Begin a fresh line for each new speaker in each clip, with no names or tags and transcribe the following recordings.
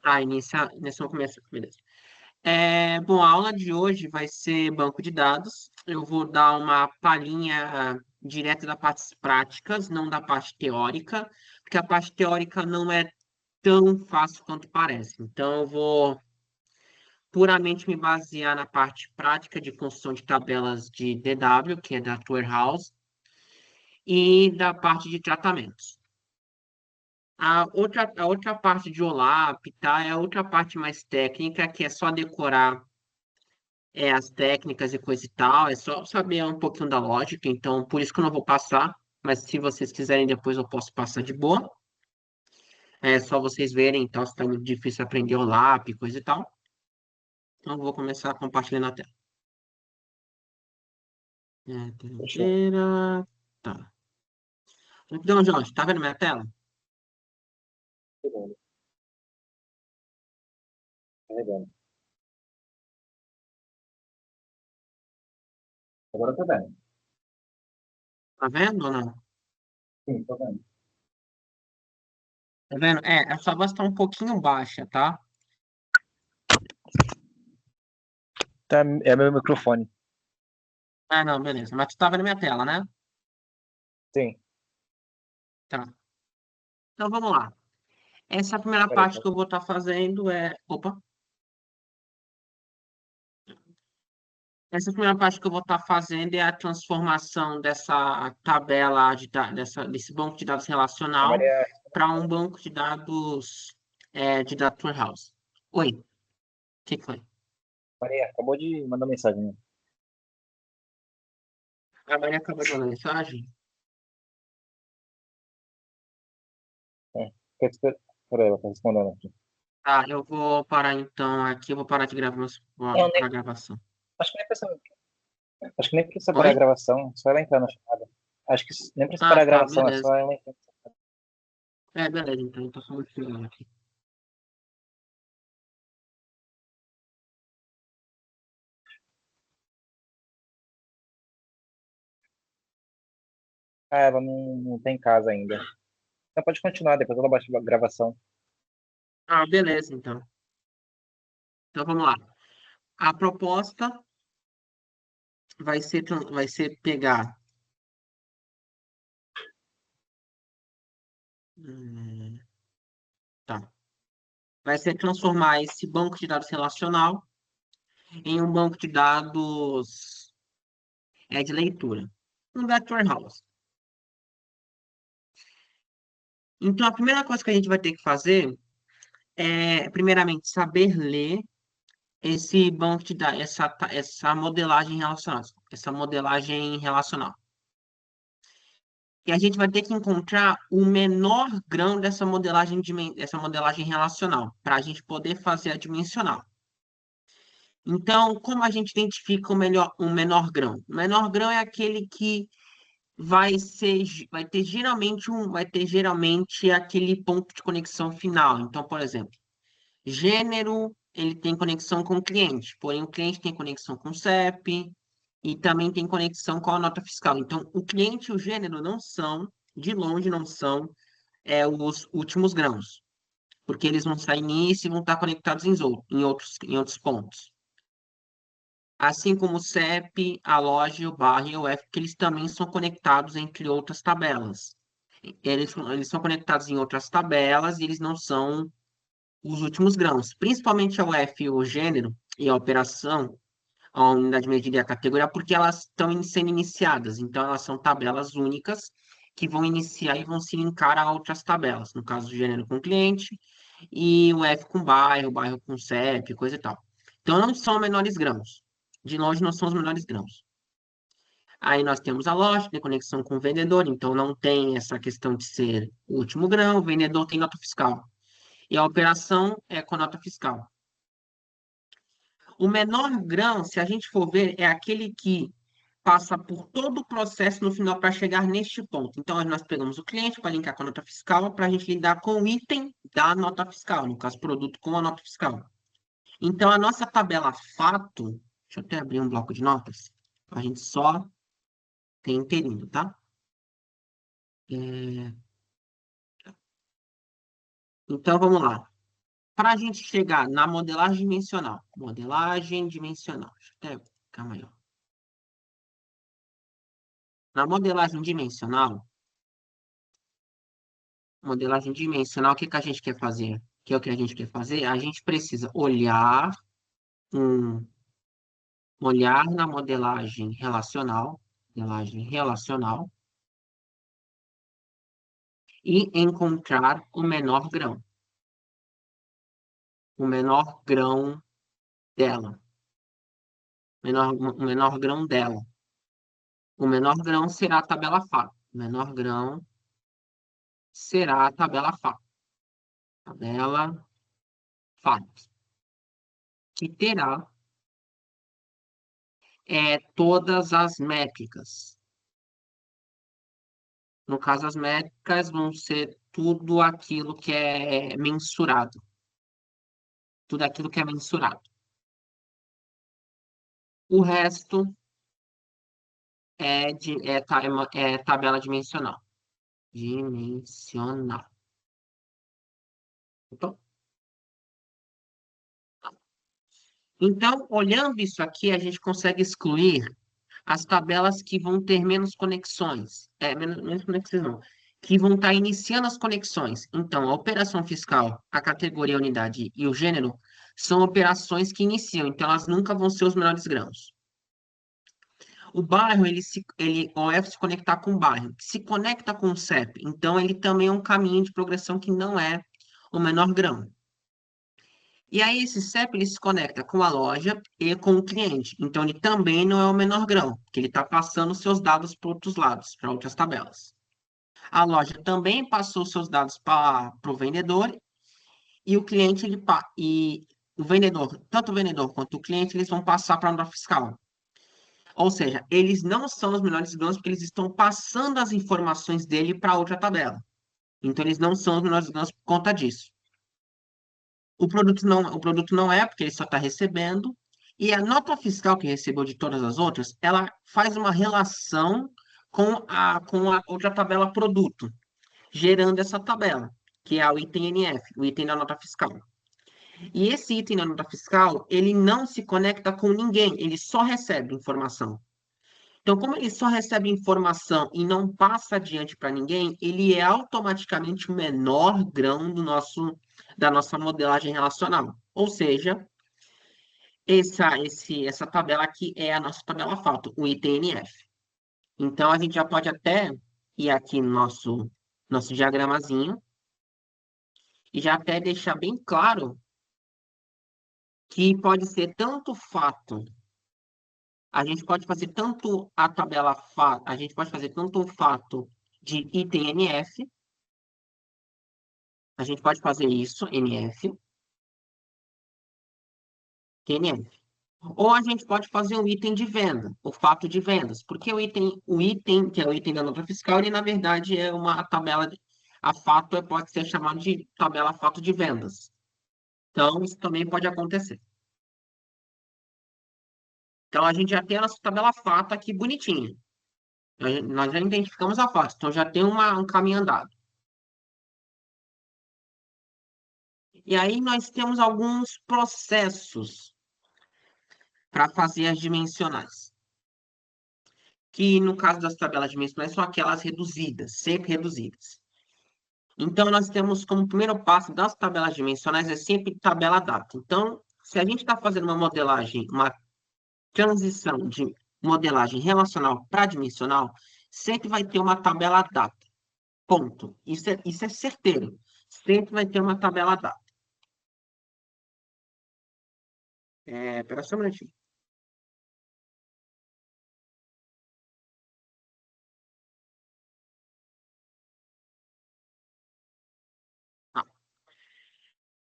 Tá, iniciar começa, beleza. Bom, a aula de hoje vai ser banco de dados. Eu vou dar uma palhinha direto da parte práticas, não da parte teórica, porque a parte teórica não é tão fácil quanto parece. Então, eu vou puramente me basear na parte prática de construção de tabelas de DW, que é da Warehouse, e da parte de tratamentos. A outra parte de OLAP, tá? É a outra parte mais técnica, que é só decorar as técnicas e coisa e tal, é só saber um pouquinho da lógica, então por isso que eu não vou passar, mas se vocês quiserem depois eu posso passar de boa. É só vocês verem, então, se tá muito difícil aprender OLAP, coisa e tal. Então eu vou começar compartilhando a tela. Tela
Fechou.
inteira. Tá. Então, Jorge, tá vendo minha tela?
Carregando. Carregando. Agora tá vendo.
Tá vendo ou não?
Sim, tô vendo.
Tá vendo? A sua voz tá um pouquinho baixa, tá?
Tá, é meu microfone.
Ah, não, beleza. Mas tu tá vendo minha tela, né?
Sim.
Tá. Então vamos lá. Essa primeira
Peraí,
parte que eu vou estar fazendo é. Opa! Essa primeira parte que eu vou estar fazendo é a transformação dessa tabela desse banco de dados
a
relacional
Maria,
para um banco de dados de Data Warehouse. Oi, o que foi?
Maria acabou de mandar mensagem, né?
A Maria acabou de mandar mensagem?
É. Peraí, ela tá respondendo aqui.
Tá, eu vou parar então aqui, eu vou parar de gravar,
Não,
para a gravação.
acho que nem precisa, acho que nem precisa parar a
Oi?
gravação, só ela entrar na chamada. Acho que nem precisa
Ah,
parar a
tá,
gravação, é
beleza.
só ela entrar.
Beleza, então, só modificando aqui.
Ah, ela não tem casa ainda. Então pode continuar, depois ela baixa a gravação.
Ah, beleza, então. Então vamos lá. A proposta vai ser pegar. hum, Tá. Vai ser transformar esse banco de dados relacional em um banco de dados de leitura, um data warehouse. Então, a primeira coisa que a gente vai ter que fazer é, primeiramente, saber ler esse banco de dados, essa modelagem relacional, essa modelagem relacional. E a gente vai ter que encontrar o menor grão dessa modelagem relacional, para a gente poder fazer a dimensional. Então, como a gente identifica o menor grão? O menor grão é aquele que vai ter geralmente aquele ponto de conexão final. Então, por exemplo, gênero, ele tem conexão com o cliente, porém o cliente tem conexão com o CEP e também tem conexão com a nota fiscal. Então, o cliente e o gênero não são, de longe, não são os últimos grãos, porque eles vão sair nisso e vão estar conectados em outros pontos. Assim como o CEP, a loja, o bar e o F, que eles também são conectados entre outras tabelas. Eles são conectados em outras tabelas e eles não são os últimos grãos. Principalmente a UF, o gênero e a operação, a unidade de medida e a categoria, porque elas estão sendo iniciadas. Então, elas são tabelas únicas que vão iniciar e vão se linkar a outras tabelas. No caso, o gênero com cliente e o F com bairro, bairro com CEP, coisa e tal. Então, não são menores grãos. De longe, não são os menores grãos. Aí nós temos a loja, tem conexão com o vendedor, então não tem essa questão de ser o último grão, o vendedor tem nota fiscal. E a operação é com nota fiscal. O menor grão, se a gente for ver, é aquele que passa por todo o processo no final para chegar neste ponto. Então, nós pegamos o cliente para linkar com a nota fiscal, para a gente lidar com o item da nota fiscal, no caso, produto com a nota fiscal. Então, a nossa tabela fato, deixa eu até abrir um bloco de notas, a gente só tem inteirinho, tá? É, Então, vamos lá. para a gente chegar na modelagem dimensional, deixa eu até, calma aí, ó. Na modelagem dimensional, o que que a gente quer fazer? Que é o que a gente quer fazer? A gente precisa um, olhar na modelagem relacional e encontrar o menor grão dela, o menor grão dela. O menor grão será a tabela fato. O menor grão será a tabela fato. Tabela fato. Que terá todas as métricas. No caso, as métricas vão ser tudo aquilo que é mensurado. Tudo aquilo que é mensurado. O resto é tabela dimensional. Dimensional. Então, olhando isso aqui, a gente consegue excluir as tabelas que vão ter menos conexões. Menos conexões não. Que vão estar iniciando as conexões. Então, a operação fiscal, a categoria, a unidade e o gênero são operações que iniciam. Então, elas nunca vão ser os menores grãos. O bairro, o F se conectar com o bairro, que se conecta com o CEP. Então, ele também é um caminho de progressão que não é o menor grão. E aí, esse CEP ele se conecta com a loja e com o cliente. Então, ele também não é o menor grão, porque ele está passando seus dados para outros lados, para outras tabelas. A loja também passou seus dados para o vendedor e o cliente, e o vendedor, tanto o vendedor quanto o cliente, eles vão passar para a nota fiscal. Ou seja, eles não são os menores grãos porque eles estão passando as informações dele para outra tabela. Então, eles não são os menores grãos por conta disso. O produto não é, porque ele só está recebendo. E a nota fiscal que recebeu de todas as outras, ela faz uma relação com a outra tabela produto, gerando essa tabela, que é o item NF, o item da nota fiscal. E esse item da nota fiscal, ele não se conecta com ninguém, ele só recebe informação. Então, como ele só recebe informação e não passa adiante para ninguém, ele é automaticamente o menor grão da nossa modelagem relacional. Ou seja, essa tabela aqui é a nossa tabela fato, o item NF. Então, a gente já pode até ir aqui no nosso diagramazinho e já até deixar bem claro que pode ser tanto fato, a gente pode fazer tanto a tabela fato, a gente pode fazer tanto o fato de item NF. A gente pode fazer isso, NF, TNF. Ou a gente pode fazer um item de venda, o fato de vendas, porque o item, que é o item da nota fiscal, ele na verdade é uma tabela, a fato pode ser chamado de tabela fato de vendas. Então, isso também pode acontecer. Então, a gente já tem a nossa tabela fato aqui bonitinha. Nós já identificamos a fato, então já tem um caminho andado. E aí nós temos alguns processos para fazer as dimensionais, que no caso das tabelas dimensionais são aquelas reduzidas, sempre reduzidas. Então, nós temos como primeiro passo das tabelas dimensionais é sempre tabela data. Então, se a gente está fazendo uma transição de modelagem relacional para dimensional, sempre vai ter uma tabela data. Ponto. Isso é certeiro. Sempre vai ter uma tabela data. Espera só um minutinho. Ah,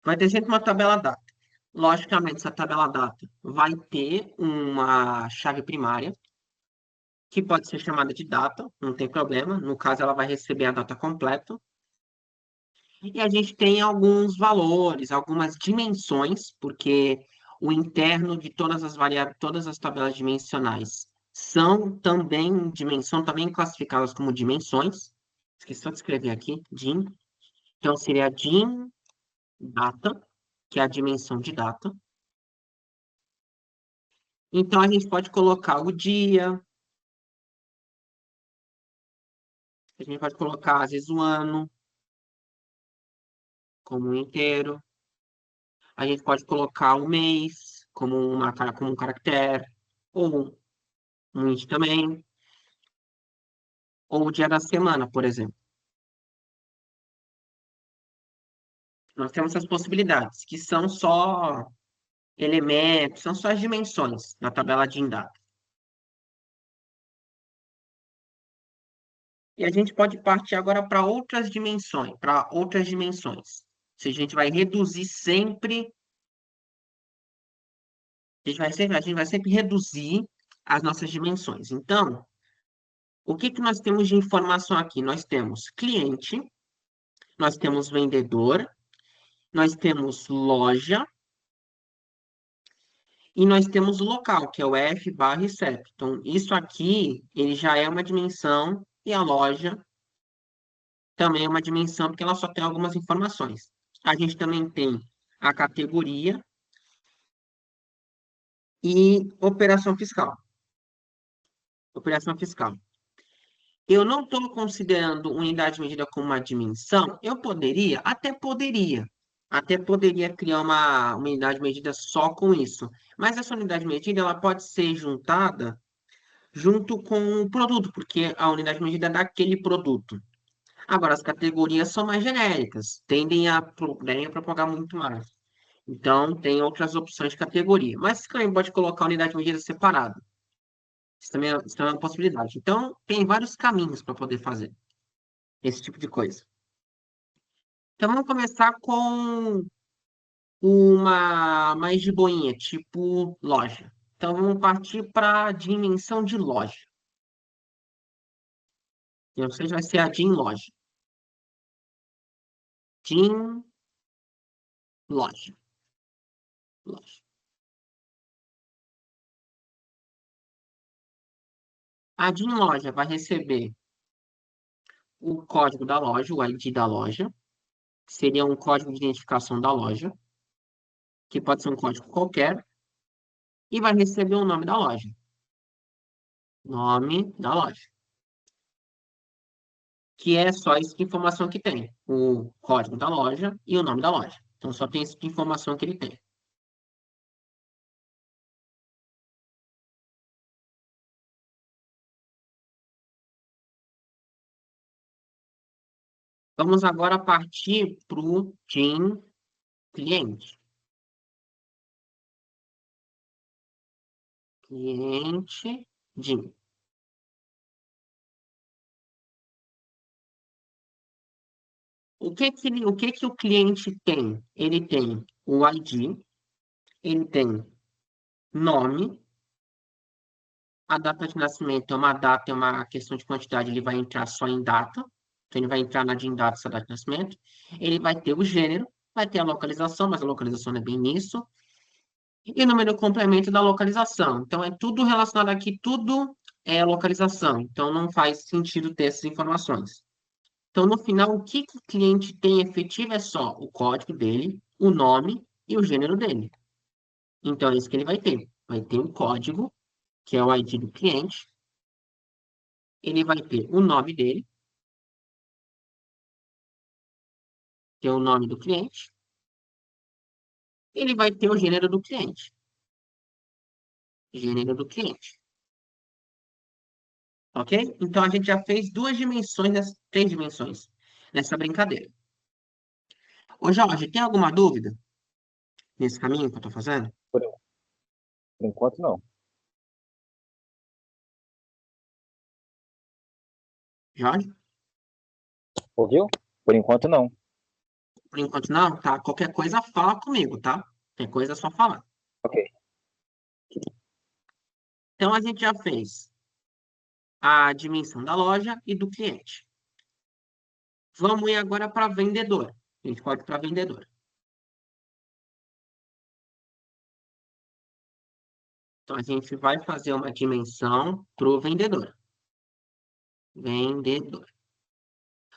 vai ter sempre uma tabela data. Logicamente, essa tabela data vai ter uma chave primária, que pode ser chamada de data, não tem problema. No caso, ela vai receber a data completa. E a gente tem alguns valores, algumas dimensões, porque o interno de todas as variáveis, todas as tabelas dimensionais são também classificadas como dimensões. Esqueci só de escrever aqui, dim. Então, seria dim, data. que é a dimensão de data. Então, a gente pode colocar o dia, a gente pode colocar, às vezes, o ano como um inteiro. A gente pode colocar o mês como um caractere, ou um int também, ou o dia da semana, por exemplo. Nós temos essas possibilidades, que são só elementos, são só as dimensões da tabela de dados. E a gente pode partir agora para outras dimensões, para outras dimensões. Ou seja, a gente vai reduzir sempre, a gente vai sempre reduzir as nossas dimensões. Então, o que que nós temos de informação aqui? Nós temos cliente, nós temos vendedor, nós temos loja e nós temos local, que é o F barra e CEP. Então, isso aqui, ele já é uma dimensão e a loja também é uma dimensão, porque ela só tem algumas informações. A gente também tem a categoria e operação fiscal. Operação fiscal. Eu não estou considerando unidade de medida como uma dimensão. Eu poderia, até poderia criar uma unidade de medida só com isso. Mas essa unidade de medida ela pode ser juntada junto com o produto, porque a unidade de medida é daquele produto. Agora, as categorias são mais genéricas, tendem a propagar muito mais. Então, tem outras opções de categoria. Mas você também pode colocar a unidade de medida separada. Isso também é uma possibilidade. Então, tem vários caminhos para poder fazer esse tipo de coisa. Então, vamos começar com uma mais de boinha, tipo loja. Então, vamos partir para a dimensão de loja. Ou seja, vai ser a DIM loja. DIM loja. Loja. A DIM loja vai receber o código da loja, o ID da loja, que seria um código de identificação da loja, que pode ser um código qualquer, e vai receber o nome da loja. Nome da loja. Que é só essa informação que tem. O código da loja e o nome da loja. Então, só tem essa informação que ele tem. Vamos agora partir para o TIM cliente. Cliente DIM. O que que o cliente tem? Ele tem o ID, ele tem nome, a data de nascimento é uma questão de quantidade, ele vai entrar só em data, então ele vai entrar na DIN data, essa data de nascimento, ele vai ter o gênero, vai ter a localização, mas a localização não é bem nisso, e o número complemento da localização. Então é tudo relacionado aqui, tudo é localização, então não faz sentido ter essas informações. Então, no final, o que que o cliente tem efetivo é só o código dele, o nome e o gênero dele. Então, é isso que ele vai ter. Vai ter o código, que é o ID do cliente, ele vai ter o nome dele, que é o nome do cliente, ele vai ter o gênero do cliente, gênero do cliente, ok? Então, a gente já fez três dimensões nessa brincadeira. Ô, Jorge, tem alguma dúvida nesse caminho que eu estou fazendo?
Por, por enquanto, não.
Jorge?
Ouviu? Por enquanto, não.
Por enquanto não, tá? Qualquer coisa, fala comigo, tá? Qualquer coisa é só falar.
Ok.
Então, a gente já fez a dimensão da loja e do cliente. Vamos ir agora para vendedor. A gente pode ir para vendedor. Então, a gente vai fazer uma dimensão para o vendedor. Vendedor.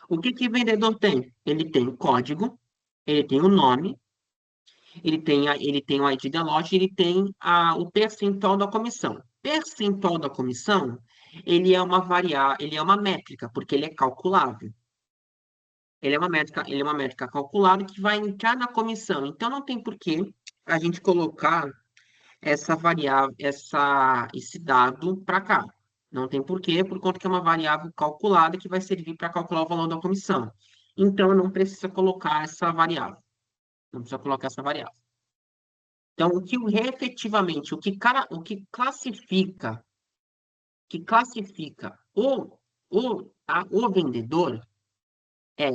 O que que vendedor tem? Ele tem o código, ele tem o nome, ele tem o ID da loja, ele tem o percentual da comissão. Percentual da comissão, ele é uma variável, ele é uma métrica, porque ele é calculável. Ele é uma métrica calculável que vai entrar na comissão. Então, não tem por que a gente colocar essa variável, esse dado para cá. Não tem porquê, por conta que é uma variável calculada que vai servir para calcular o valor da comissão. Então, não precisa colocar essa variável. Não precisa colocar essa variável. Então, efetivamente, que classifica o vendedor é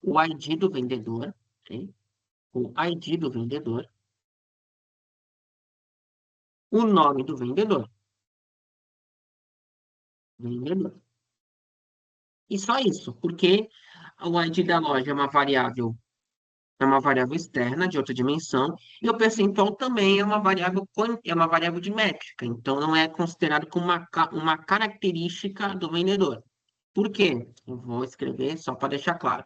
o ID do vendedor, ok? O ID do vendedor, o nome do vendedor, vendedor. E só isso, porque o ID da loja é uma variável externa de outra dimensão, e o percentual também é uma variável de métrica, então não é considerado como uma característica do vendedor. Por quê? Eu vou escrever só para deixar claro.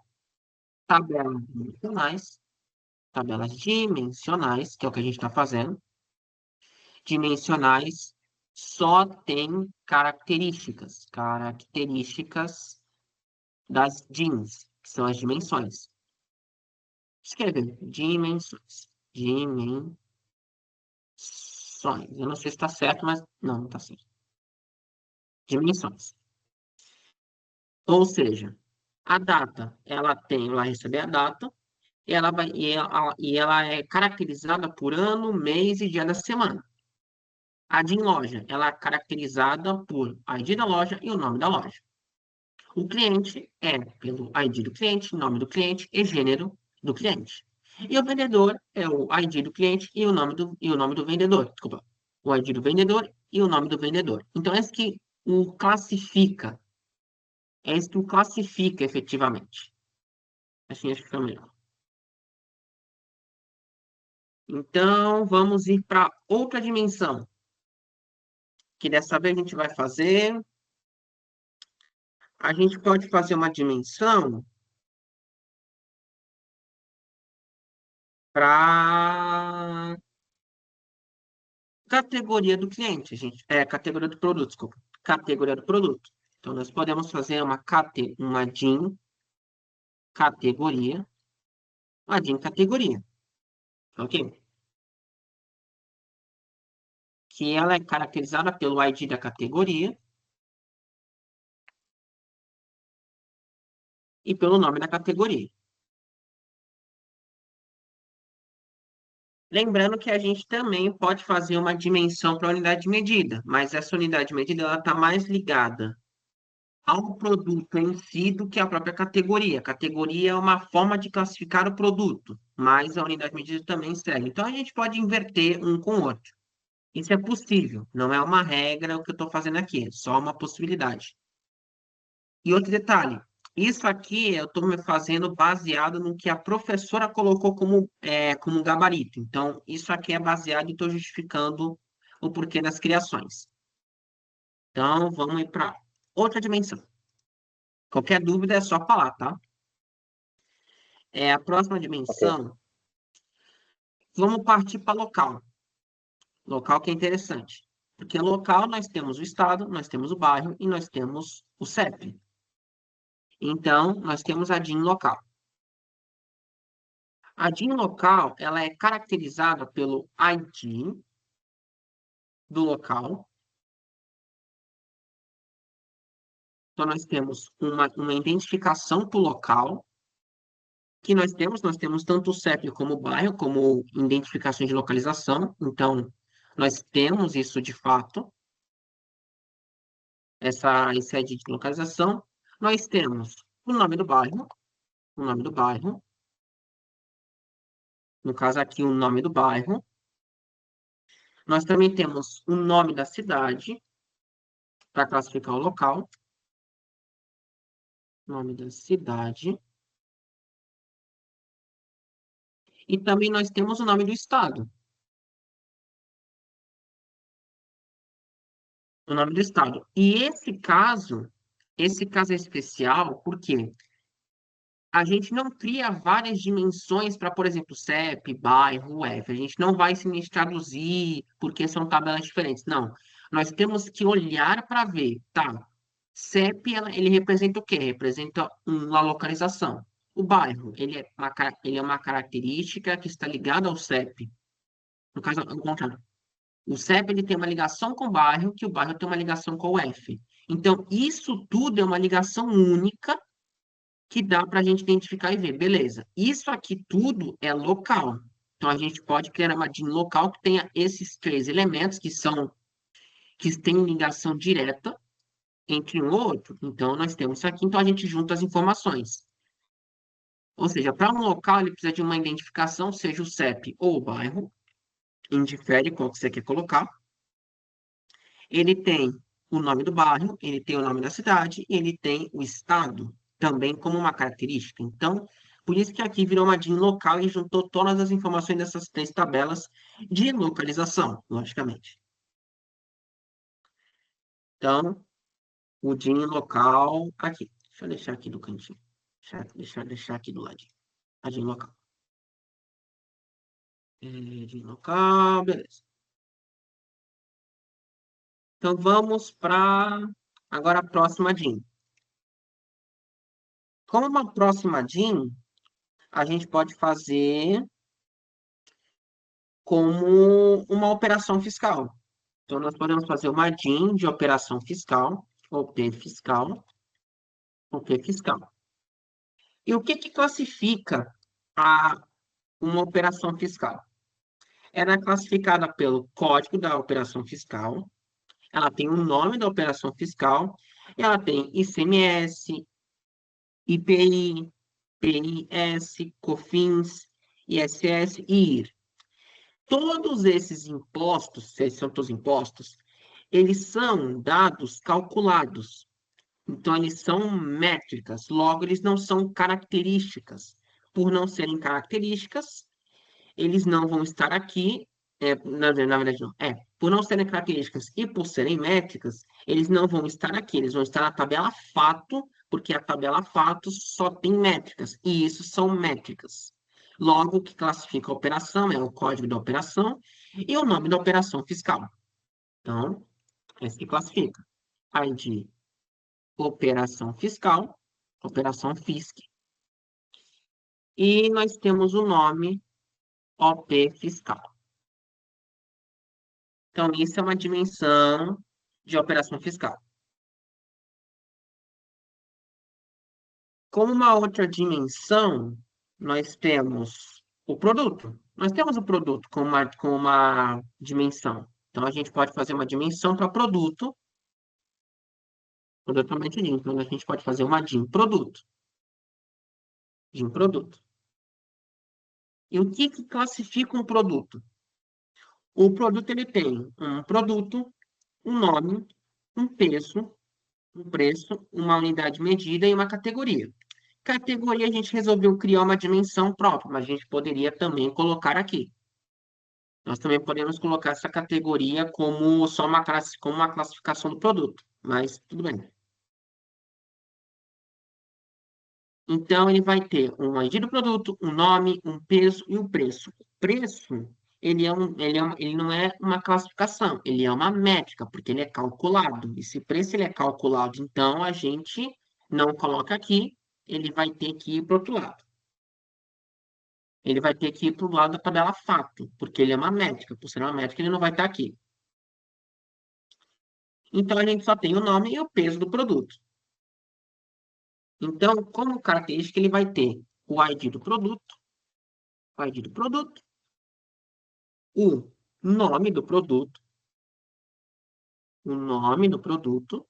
Tabelas dimensionais, tabelas dimensionais, que é o que a gente está fazendo, dimensionais só tem características das DIMs, que são as dimensões. Escrever dimensões. Dimensões. Eu não sei se está certo, mas não está certo. Dimensões. Ou seja, a data, ela recebe a data, e ela é caracterizada por ano, mês e dia da semana. A DIM loja, ela é caracterizada por ID da loja e o nome da loja. O cliente é pelo ID do cliente, nome do cliente e gênero do cliente. E o vendedor é o ID do cliente e o nome do vendedor. Desculpa. O ID do vendedor e o nome do vendedor. Então, é isso que o classifica efetivamente. Assim acho que fica melhor. Então, vamos ir para outra dimensão, que dessa vez a gente vai fazer. A gente pode fazer uma dimensão para categoria do cliente, categoria do produto, desculpa. Categoria do produto. Então, nós podemos fazer uma DIN categoria, uma DIN categoria, ok? Que ela é caracterizada pelo ID da categoria e pelo nome da categoria. Lembrando que a gente também pode fazer uma dimensão para a unidade de medida, mas essa unidade de medida está mais ligada ao produto em si do que à própria categoria. A categoria é uma forma de classificar o produto, mas a unidade de medida também segue. Então, a gente pode inverter um com o outro. Isso é possível, não é uma regra o que eu estou fazendo aqui, é só uma possibilidade. E outro detalhe, isso aqui eu estou me fazendo baseado no que a professora colocou como gabarito. Então, isso aqui é baseado e estou justificando o porquê das criações. Então, vamos ir para outra dimensão. Qualquer dúvida é só falar, tá? A próxima
Ok.
dimensão, vamos partir para local. Local que é interessante. Porque local nós temos o estado, nós temos o bairro e nós temos o CEP. Então, nós temos a DIN local. A DIN local, ela é caracterizada pelo ID do local. Então, nós temos uma identificação para o local, que nós temos tanto o CEP como o bairro, como identificações de localização. Então, nós temos isso de fato, esse ID de localização. Nós temos o nome do bairro, no caso aqui, o nome do bairro. Nós também temos o nome da cidade, para classificar o local, nome da cidade. E também nós temos o nome do estado, o nome do estado. E esse caso é especial, por quê? a gente não cria várias dimensões para, por exemplo, CEP, bairro, UF. A gente não vai simplesmente traduzir porque são tabelas diferentes. Não. Nós temos que olhar para ver, tá? CEP, ele representa o quê? Representa uma localização. O bairro, ele é uma característica que está ligada ao CEP. No caso, ao contrário. O CEP ele tem uma ligação com o bairro, que o bairro tem uma ligação com o F. Então, isso tudo é uma ligação única que dá para a gente identificar e ver. Beleza, isso aqui tudo é local. Então, a gente pode criar uma DIN local que tenha esses três elementos que têm ligação direta entre um e outro. Então, nós temos isso aqui. Então, a gente junta as informações. Ou seja, para um local, ele precisa de uma identificação, seja o CEP ou o bairro, indifere qual que você quer colocar. Ele tem o nome do bairro, ele tem o nome da cidade, e ele tem o estado também como uma característica. Então, por isso que aqui virou uma DIN local e juntou todas as informações dessas três tabelas de localização, logicamente. Então, o DIN local aqui. Deixa eu deixar aqui do cantinho. Deixar aqui do ladinho. A DIN local. DIN local, beleza. Então, vamos para agora a próxima DIN. Como uma próxima DIN, a gente pode fazer como uma operação fiscal. Então, nós podemos fazer uma DIN de operação fiscal, ou P fiscal. E o que que classifica a, uma operação fiscal? Ela é classificada pelo código da operação fiscal, ela tem o nome da operação fiscal, e ela tem ICMS, IPI, PIS, COFINS, ISS e IR. Todos esses impostos, se são todos impostos, eles são dados calculados. Então, eles são métricas, logo, eles não são características. Por não serem características, eles não vão estar aqui. Na verdade, não. Por não serem características e por serem métricas, eles não vão estar aqui. Eles vão estar na tabela fato, porque a tabela fato só tem métricas. E isso são métricas. Logo, o que classifica a operação é o código da operação e o nome da operação fiscal. Então, é isso que classifica. ID, operação fiscal, operação FISC, e nós temos o nome OP fiscal. Então, isso é uma dimensão de operação fiscal. Como uma outra dimensão, nós temos o produto. Nós temos o produto com uma dimensão. Então, a gente pode fazer uma dimensão para produto, produto. Então, a gente pode fazer uma DIN produto. DIN produto. E o que que classifica um produto? O produto ele tem um produto, um nome, um preço, uma unidade medida e uma categoria. Categoria a gente resolveu criar uma dimensão própria, mas a gente poderia também colocar aqui. Nós também podemos colocar essa categoria como só como uma classificação do produto, mas tudo bem. Então, ele vai ter um ID do produto, um nome, um peso e o preço. O preço, ele não é uma classificação, ele é uma métrica, porque ele é calculado. E se o preço ele é calculado, então a gente não coloca aqui, ele vai ter que ir para o outro lado. Ele vai ter que ir para o lado da tabela fato, porque ele é uma métrica. Por ser uma métrica, ele não vai estar aqui. Então, a gente só tem o nome e o peso do produto. Então, como característica, ele vai ter o ID do produto, o ID do produto, o nome do produto, o nome do produto,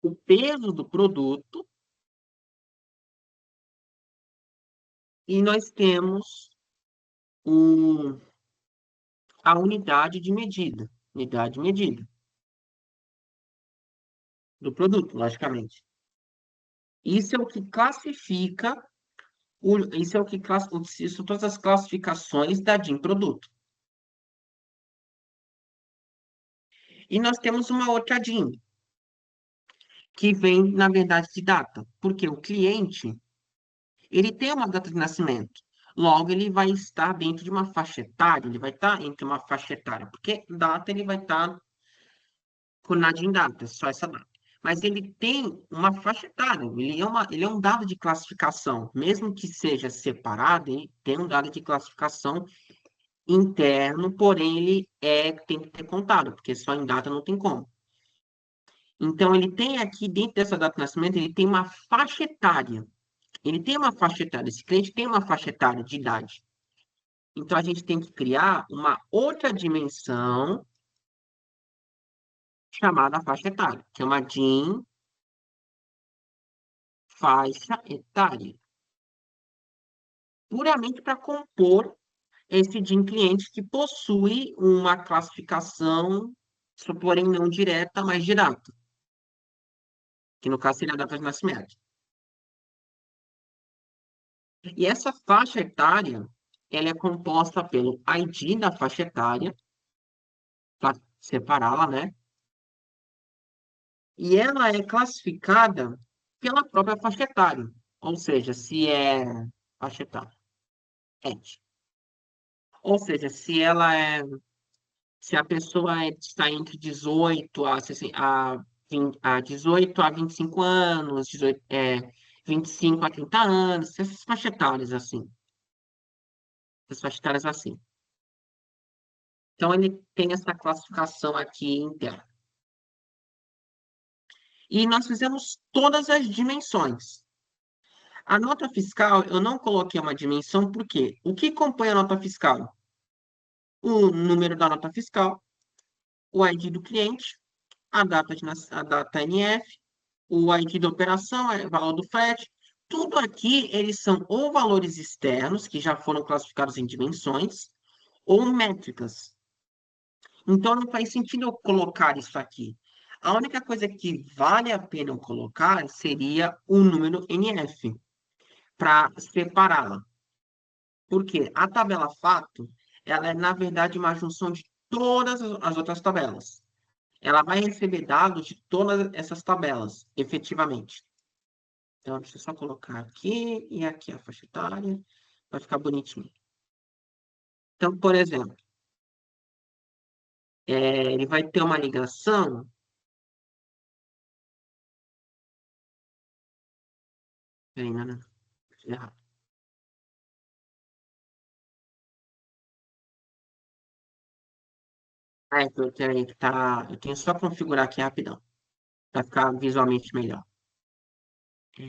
o peso do produto, e nós temos a unidade medida do produto, logicamente. Isso é o que classifica, isso é o que isso são todas as classificações da DIN produto. E nós temos uma outra DIN, que vem, na verdade, de data. Porque o cliente, ele tem uma data de nascimento. Logo, ele vai estar dentro de uma faixa etária, ele vai estar entre uma faixa etária, porque data ele vai estar cunhado em data, só essa data. Mas ele tem uma faixa etária, ele é um dado de classificação, mesmo que seja separado, ele tem um dado de classificação interno, porém tem que ter contado, porque só em data não tem como. Então, ele tem aqui, dentro dessa data de nascimento, ele tem uma faixa etária. Ele tem uma faixa etária, esse cliente tem uma faixa etária de idade. Então, a gente tem que criar uma outra dimensão chamada faixa etária, que é uma DIN faixa etária, puramente para compor esse DIN cliente que possui uma classificação, porém não direta, mas direta, que no caso seria a data de nascimento. E essa faixa etária, ela é composta pelo ID da faixa etária, para separá-la, né? E ela é classificada pela própria faixa etária, ou seja, se é faixa etária, ET. Ou seja, se a pessoa está entre 18 a 18 a 25 anos, 25 a 30 anos, essas faixas etárias assim, essas faixas etárias assim. Então, ele tem essa classificação aqui interna. E nós fizemos todas as dimensões. A nota fiscal, eu não coloquei uma dimensão, porque o que compõe a nota fiscal? O número da nota fiscal, o ID do cliente, a data NF, o ID da operação, o valor do frete. Tudo aqui, eles são ou valores externos, que já foram classificados em dimensões, ou métricas. Então, não faz sentido eu colocar isso aqui. A única coisa que vale a pena eu colocar seria o número NF, para separá-la. Porque a tabela fato, ela é, na verdade, uma junção de todas as outras tabelas. Ela vai receber dados de todas essas tabelas, efetivamente. Então, deixa eu só colocar aqui e aqui a faixa etária, vai ficar bonitinho. Então, por exemplo, ele vai ter uma ligação. Peraí, não, fiz errado. Peraí, que tá. Eu tenho só que configurar aqui rapidão, para ficar visualmente melhor. É,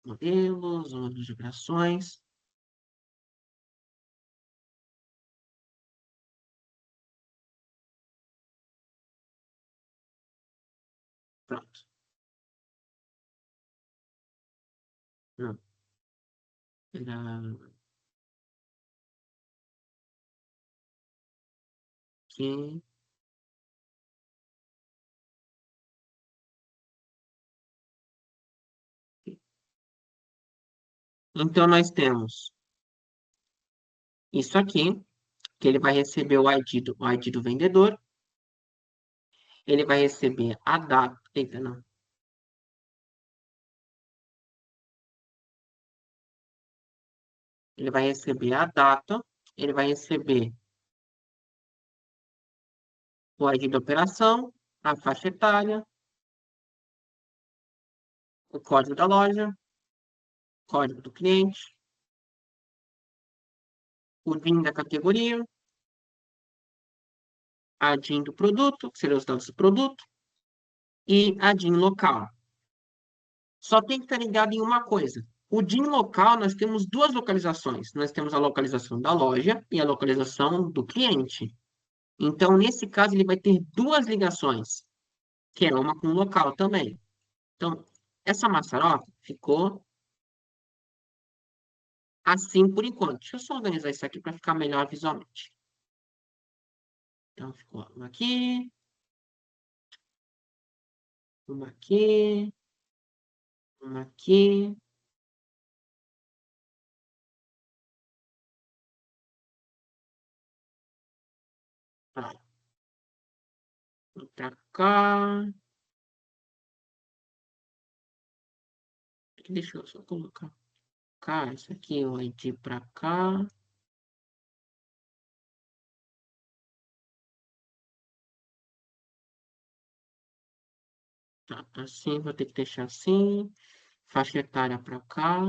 modelos, números de operações. Pronto. Não, era aqui. Então, nós temos isso aqui, que ele vai receber o ID do vendedor, ele vai receber a data. Eita, não. Ele vai receber a data, ele vai receber o ID da operação, a faixa etária, o código da loja, código do cliente, o DIN da categoria, a DIN do produto, que seriam os dados do produto, e a DIN local. Só tem que estar ligado em uma coisa. O DIN local, nós temos duas localizações. Nós temos a localização da loja e a localização do cliente. Então, nesse caso, ele vai ter duas ligações, que é uma com o local também. Então, essa maçaroca ficou assim por enquanto. Deixa eu só organizar isso aqui para ficar melhor visualmente. Então, ficou uma aqui, uma aqui. Tá, pra cá. aqui, deixa eu só colocar cá, isso aqui, o ID para cá. Tá, assim, vou ter que deixar assim. Faixa etária para cá.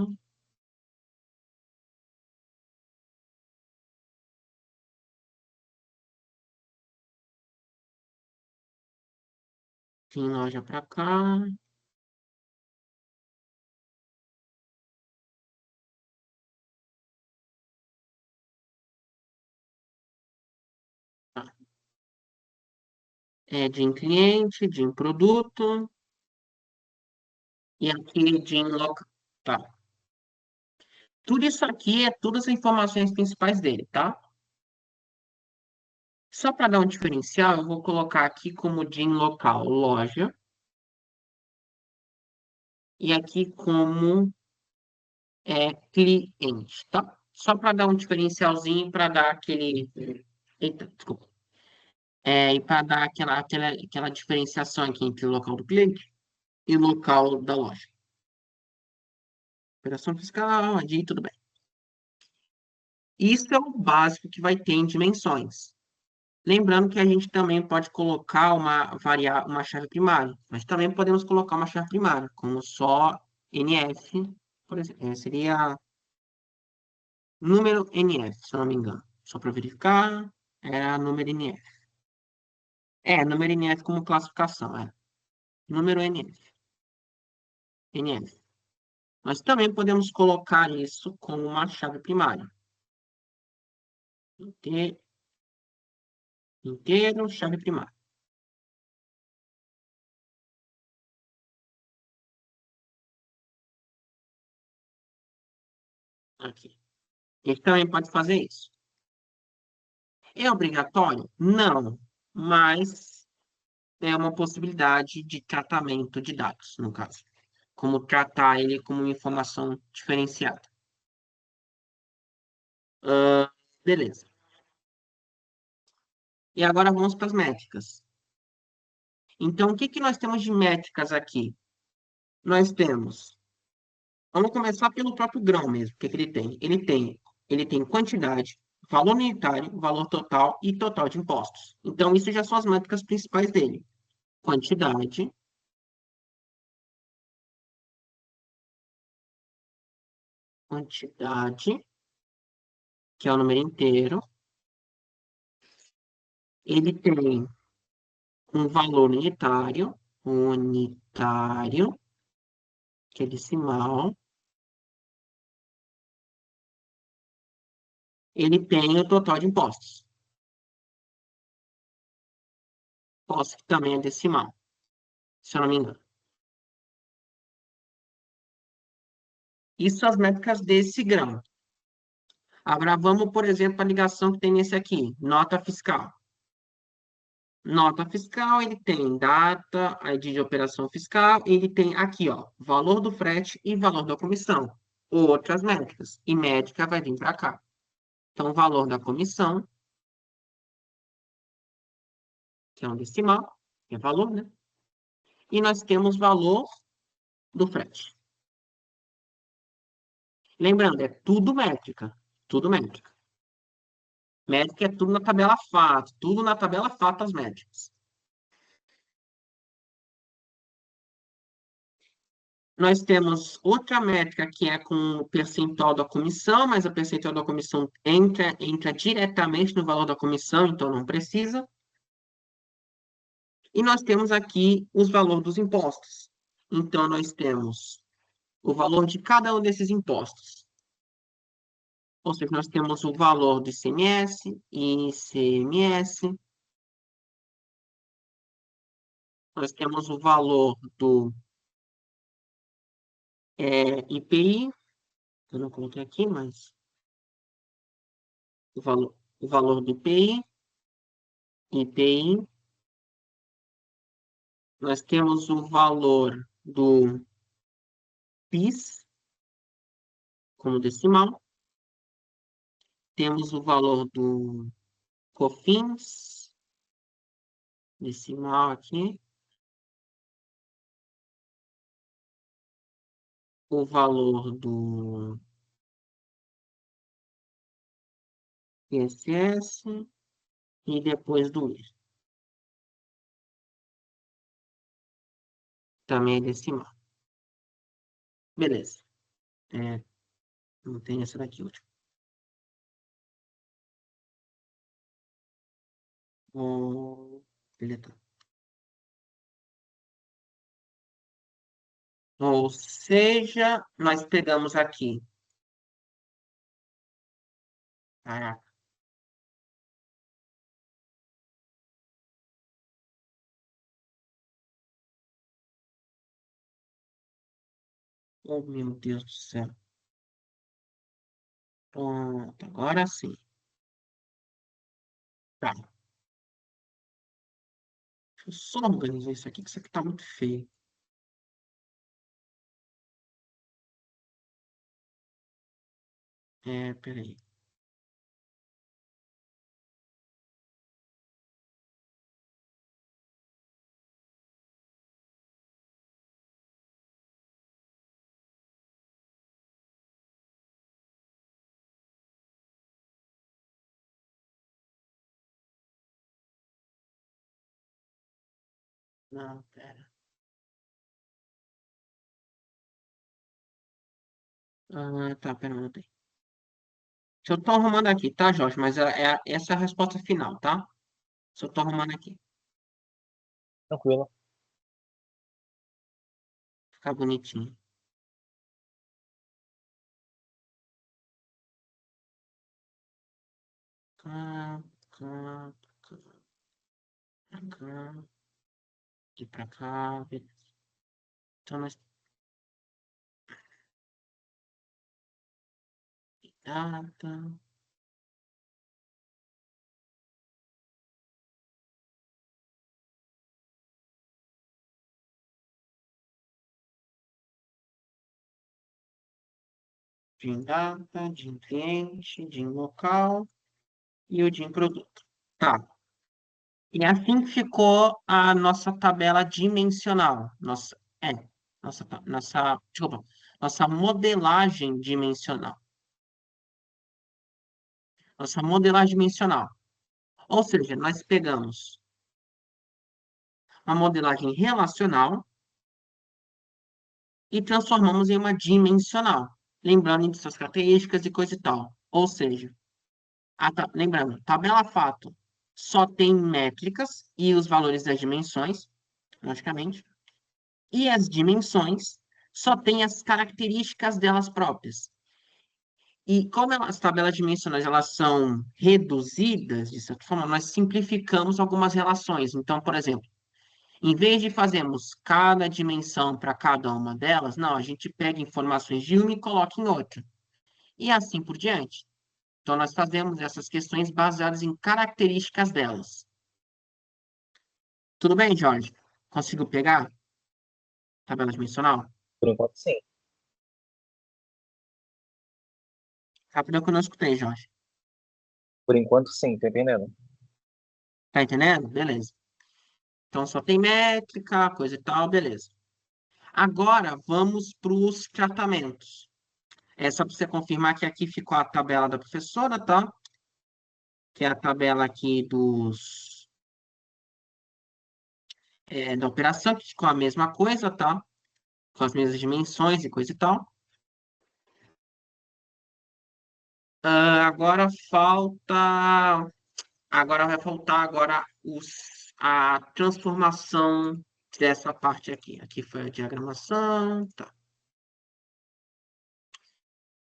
Tem loja para cá. Tá. É de cliente, de produto. E aqui de local. Tá. Tudo isso aqui é todas as informações principais dele, tá? Só para dar um diferencial, eu vou colocar aqui como DIN local, loja, e aqui como cliente, tá? Só para dar um diferencialzinho, para dar aquele. Eita, desculpa. E para dar aquela diferenciação aqui entre o local do cliente e o local da loja. Operação fiscal, ID, tudo bem. Isso é o básico que vai ter em dimensões. Lembrando que a gente também pode colocar uma chave primária, mas também podemos colocar uma chave primária, como só NF, por exemplo, seria número NF, se eu não me engano. Só para verificar, era número NF. Número NF como classificação, número NF. Nós também podemos colocar isso como uma chave primária. Inteiro, chave primária. Aqui. Ele também pode fazer isso. É obrigatório? Não, mas é uma possibilidade de tratamento de dados, no caso. Como tratar ele como uma informação diferenciada. Beleza. E agora vamos para as métricas. Então, o que que nós temos de métricas aqui? Nós temos. Vamos começar pelo próprio grão mesmo. O que que ele tem? Ele tem quantidade, valor unitário, valor total e total de impostos. Então, isso já são as métricas principais dele. Quantidade, quantidade, que é o número inteiro. Ele tem um valor unitário, que é decimal. Ele tem o total de impostos. Impostos que também é decimal, se eu não me engano. Isso as métricas desse grão. Agora vamos, por exemplo, a ligação que tem nesse aqui, nota fiscal. Nota fiscal, ele tem data, ID de operação fiscal, ele tem aqui, ó, valor do frete e valor da comissão. Outras métricas. E métrica vai vir para cá. Então, valor da comissão, que é um decimal, que é valor, né? E nós temos valor do frete. Lembrando, é tudo métrica. Tudo métrica. Métrica é tudo na tabela FAT. Tudo na tabela FAT as métricas. Nós temos outra métrica que é com o percentual da comissão, mas a percentual da comissão entra diretamente no valor da comissão, então não precisa. E nós temos aqui os valores dos impostos. Então, nós temos o valor de cada um desses impostos. Ou seja, nós temos o valor do ICMS, ICMS, nós temos o valor do IPI, eu não coloquei aqui, mas o valor do IPI, nós temos o valor do PIS, como decimal, temos o valor do COFINS, decimal aqui, o valor do ISS e depois do I. Também é decimal. Beleza. É, não tem essa daqui última. Vou deletar. Ou seja, nós pegamos aqui. Caraca, oh meu Deus do céu. Pronto, agora sim. Tá. Deixa eu só organizar isso aqui, que isso aqui tá muito feio. Peraí. Não, pera. Tá, pera, não tem. Se eu tô arrumando aqui, tá, Jorge? Mas essa é a resposta final, tá? Se eu tô arrumando aqui.
Tranquilo.
Ficar bonitinho. Cá, cá, cá, cá, aqui pra cá. Beleza. Então, nós... Data, de data, de cliente, de local e o de produto. Tá. E assim ficou a nossa tabela dimensional. Desculpa, nossa modelagem dimensional. Nossa modelagem dimensional. Ou seja, nós pegamos uma modelagem relacional e transformamos em uma dimensional, lembrando de suas características e coisa e tal. Ou seja, lembrando, tabela fato só tem métricas e os valores das dimensões, logicamente, e as dimensões só têm as características delas próprias. E como as tabelas dimensionais elas são reduzidas, de certa forma, nós simplificamos algumas relações. Então, por exemplo, em vez de fazermos cada dimensão para cada uma delas, não, a gente pega informações de uma e coloca em outra. E assim por diante. Então, nós fazemos essas questões baseadas em características delas. Tudo bem, Jorge? Consigo pegar tabela dimensional?
Por enquanto, sim.
Rápido que eu não escutei, Jorge.
Por enquanto, sim, tô entendendo.
Tá entendendo? Beleza. Então, só tem métrica, coisa e tal, beleza. Agora, vamos para os tratamentos. É só para você confirmar que aqui ficou a tabela da professora, tá? Que é a tabela aqui da operação, que ficou a mesma coisa, tá? Com as mesmas dimensões e coisa e tal. Agora falta. Agora vai faltar agora a transformação dessa parte aqui. Aqui foi a diagramação, tá?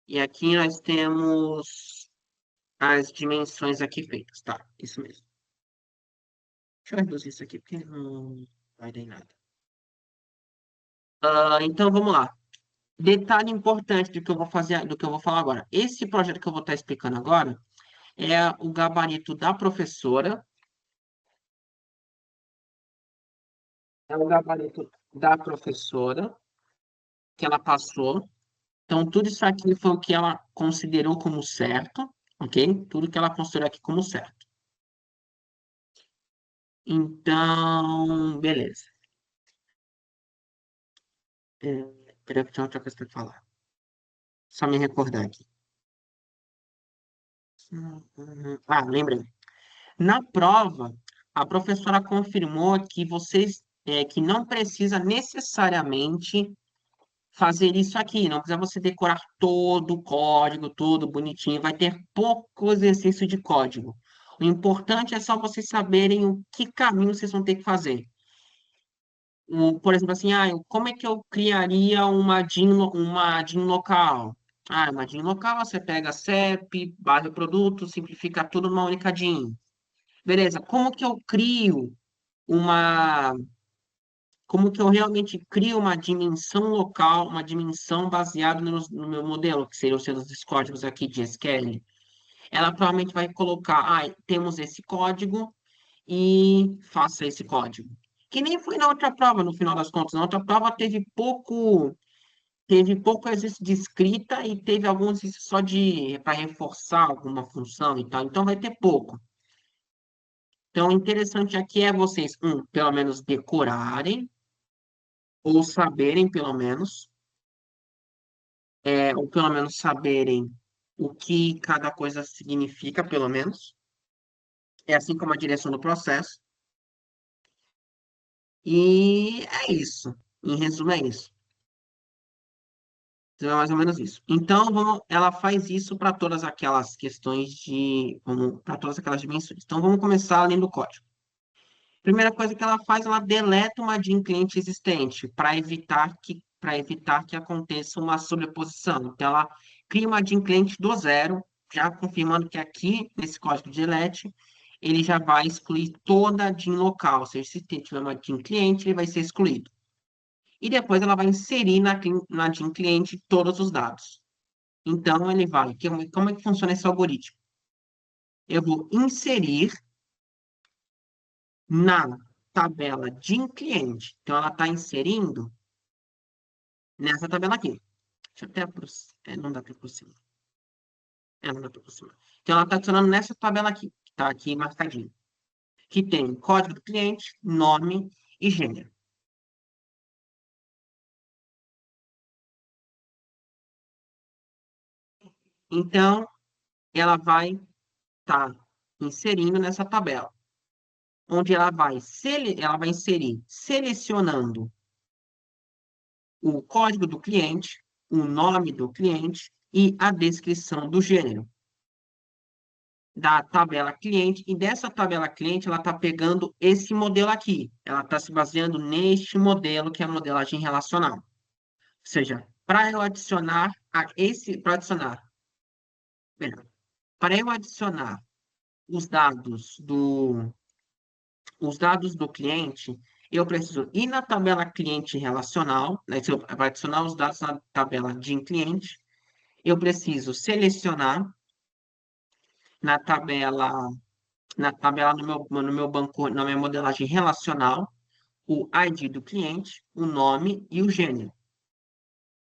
E aqui nós temos as dimensões aqui feitas, tá? Isso mesmo. Deixa eu reduzir isso aqui, porque não vai dar em nada. Então vamos lá. Detalhe importante do que eu vou fazer, do que eu vou falar agora. Esse projeto que eu vou estar explicando agora é o gabarito da professora, é o gabarito da professora que ela passou. Então, tudo isso aqui foi o que ela considerou como certo, ok? Tudo que ela considerou aqui como certo. Então, beleza. Peraí, que tinha outra coisa para falar. Só me recordar aqui. Lembrei. Na prova, a professora confirmou que vocês que não precisa necessariamente fazer isso aqui, não precisa você decorar todo o código, tudo bonitinho, vai ter pouco exercício de código. O importante é só vocês saberem o que caminho vocês vão ter que fazer. Por exemplo, assim, como é que eu criaria uma DIN local? Uma DIN local, você pega CEP, barra produto, simplifica tudo numa única DIN. Beleza, uma, como que eu realmente crio uma dimensão local, uma dimensão baseada no meu modelo, que seriam os seus códigos aqui de SQL? Ela provavelmente vai colocar, temos esse código e faça esse código. Que nem foi na outra prova, no final das contas. Na outra prova teve pouco exercício de escrita e teve alguns exercícios só de para reforçar alguma função e tal. Então vai ter pouco. Então, o interessante aqui é vocês, pelo menos decorarem, ou saberem, pelo menos, ou pelo menos saberem o que cada coisa significa, pelo menos. É assim como a direção do processo. E é isso. Em resumo, é isso. Então, é mais ou menos isso. Então, ela faz isso para todas aquelas questões para todas aquelas dimensões. Então, vamos começar lendo o código. Primeira coisa que ela faz, ela deleta uma DIN cliente existente para evitar que aconteça uma sobreposição. Então, ela cria uma DIN cliente do zero, já confirmando que aqui, nesse código de delete, ele já vai excluir toda a DIN local. Ou seja, se tiver uma DIN cliente, ele vai ser excluído. E depois ela vai inserir na DIN cliente todos os dados. Então, ele vai. Como é que funciona esse algoritmo? Eu vou inserir na tabela de cliente. Então, ela está inserindo nessa tabela aqui. Deixa eu até aproximar. Não dá para aproximar. Não dá para aproximar. Então, ela está adicionando nessa tabela aqui, que está aqui marcadinho. Que tem código do cliente, nome e gênero. Então, ela vai estar inserindo nessa tabela, onde ela vai inserir selecionando o código do cliente, o nome do cliente e a descrição do gênero da tabela cliente. E dessa tabela cliente, ela está pegando esse modelo aqui. Ela está se baseando neste modelo, que é a modelagem relacional. Ou seja, para eu adicionar para eu adicionar os dados do cliente, eu preciso ir na tabela cliente relacional, né? Se eu vai adicionar os dados na tabela de cliente, eu preciso selecionar na tabela, no meu banco, na minha modelagem relacional, o ID do cliente, o nome e o gênero.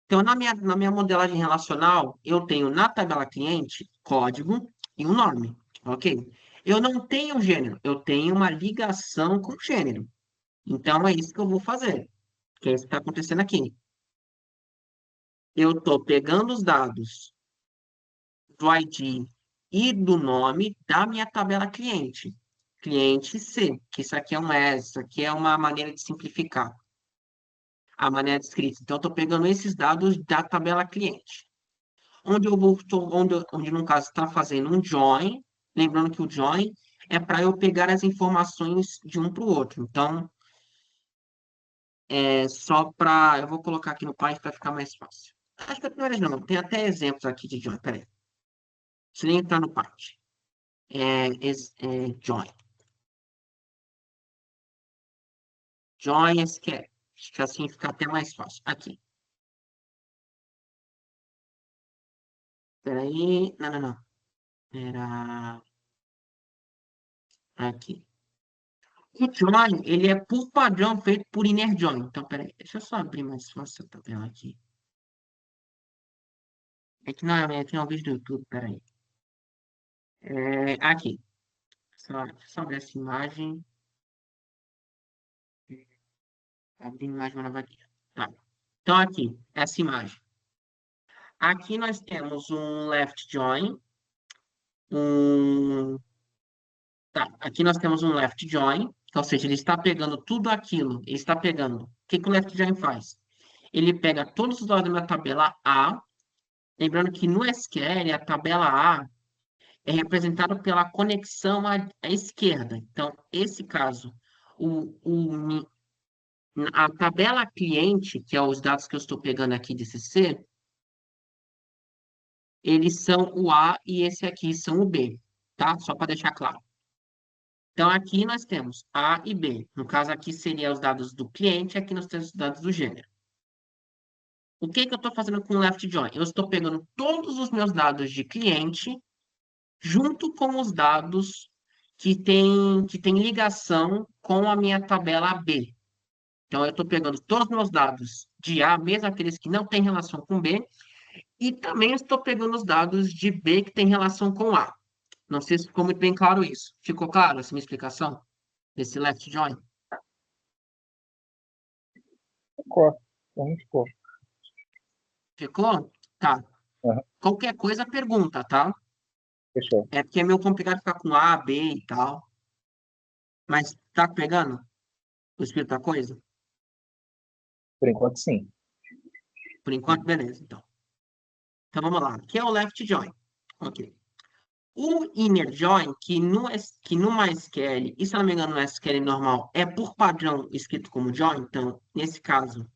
Então, na minha modelagem relacional, eu tenho na tabela cliente código e um nome, ok? Eu não tenho gênero, eu tenho uma ligação com o gênero. Então, é isso que eu vou fazer, que é isso que está acontecendo aqui. Eu estou pegando os dados do ID e do nome da minha tabela cliente. Cliente C, que isso aqui é um S, isso aqui é uma maneira de simplificar a maneira de escrita. Então, eu estou pegando esses dados da tabela cliente. Onde no caso está fazendo um join, lembrando que o join é para eu pegar as informações de um para o outro. Então, eu vou colocar aqui no Python para ficar mais fácil. Acho que é primeiro não, tem até exemplos aqui de join, peraí. Se nem entrar no Python. Join. Join SQL. Acho que assim fica até mais fácil. Aqui. Peraí. Não, não, não. Era aqui. O join, ele é por padrão feito por inner join. Então, peraí. Deixa eu só abrir mais fácil essa tabela aqui. É que não é que não é um vídeo do YouTube, peraí. Aqui. Só ver essa imagem. Abrir imagem uma nova aqui. Tá. Então, aqui, essa imagem. Aqui nós temos um left join, um... Tá, aqui nós temos um left join, ou seja, ele está pegando tudo aquilo, ele está pegando. O que que o left join faz? Ele pega todos os dados da minha tabela A, lembrando que no SQL a tabela A é representada pela conexão à esquerda. Então, esse caso, a tabela cliente, que é os dados que eu estou pegando aqui de CC, eles são o A e esse aqui são o B, tá? Só para deixar claro. Então, aqui nós temos A e B. No caso, aqui seriam os dados do cliente, aqui nós temos os dados do gênero. O que que eu estou fazendo com o left join? Eu estou pegando todos os meus dados de cliente junto com os dados que tem ligação com a minha tabela B. Então, eu estou pegando todos os meus dados de A, mesmo aqueles que não têm relação com B, e também estou pegando os dados de B que têm relação com A. Não sei se ficou muito bem claro isso. Ficou claro essa minha explicação desse left join?
Ficou. Então, ficou.
Ficou? Tá.
Aham,
Qualquer coisa, pergunta, tá?
fechou.
É porque é meio complicado ficar com A, B e tal. Mas tá pegando o espírito da coisa?
Por enquanto, sim.
Por enquanto, beleza, então. Então vamos lá. Aqui é o left join. Ok. O inner join, que no MySQL, e se não me engano no SQL normal, é por padrão escrito como join. Então, nesse caso,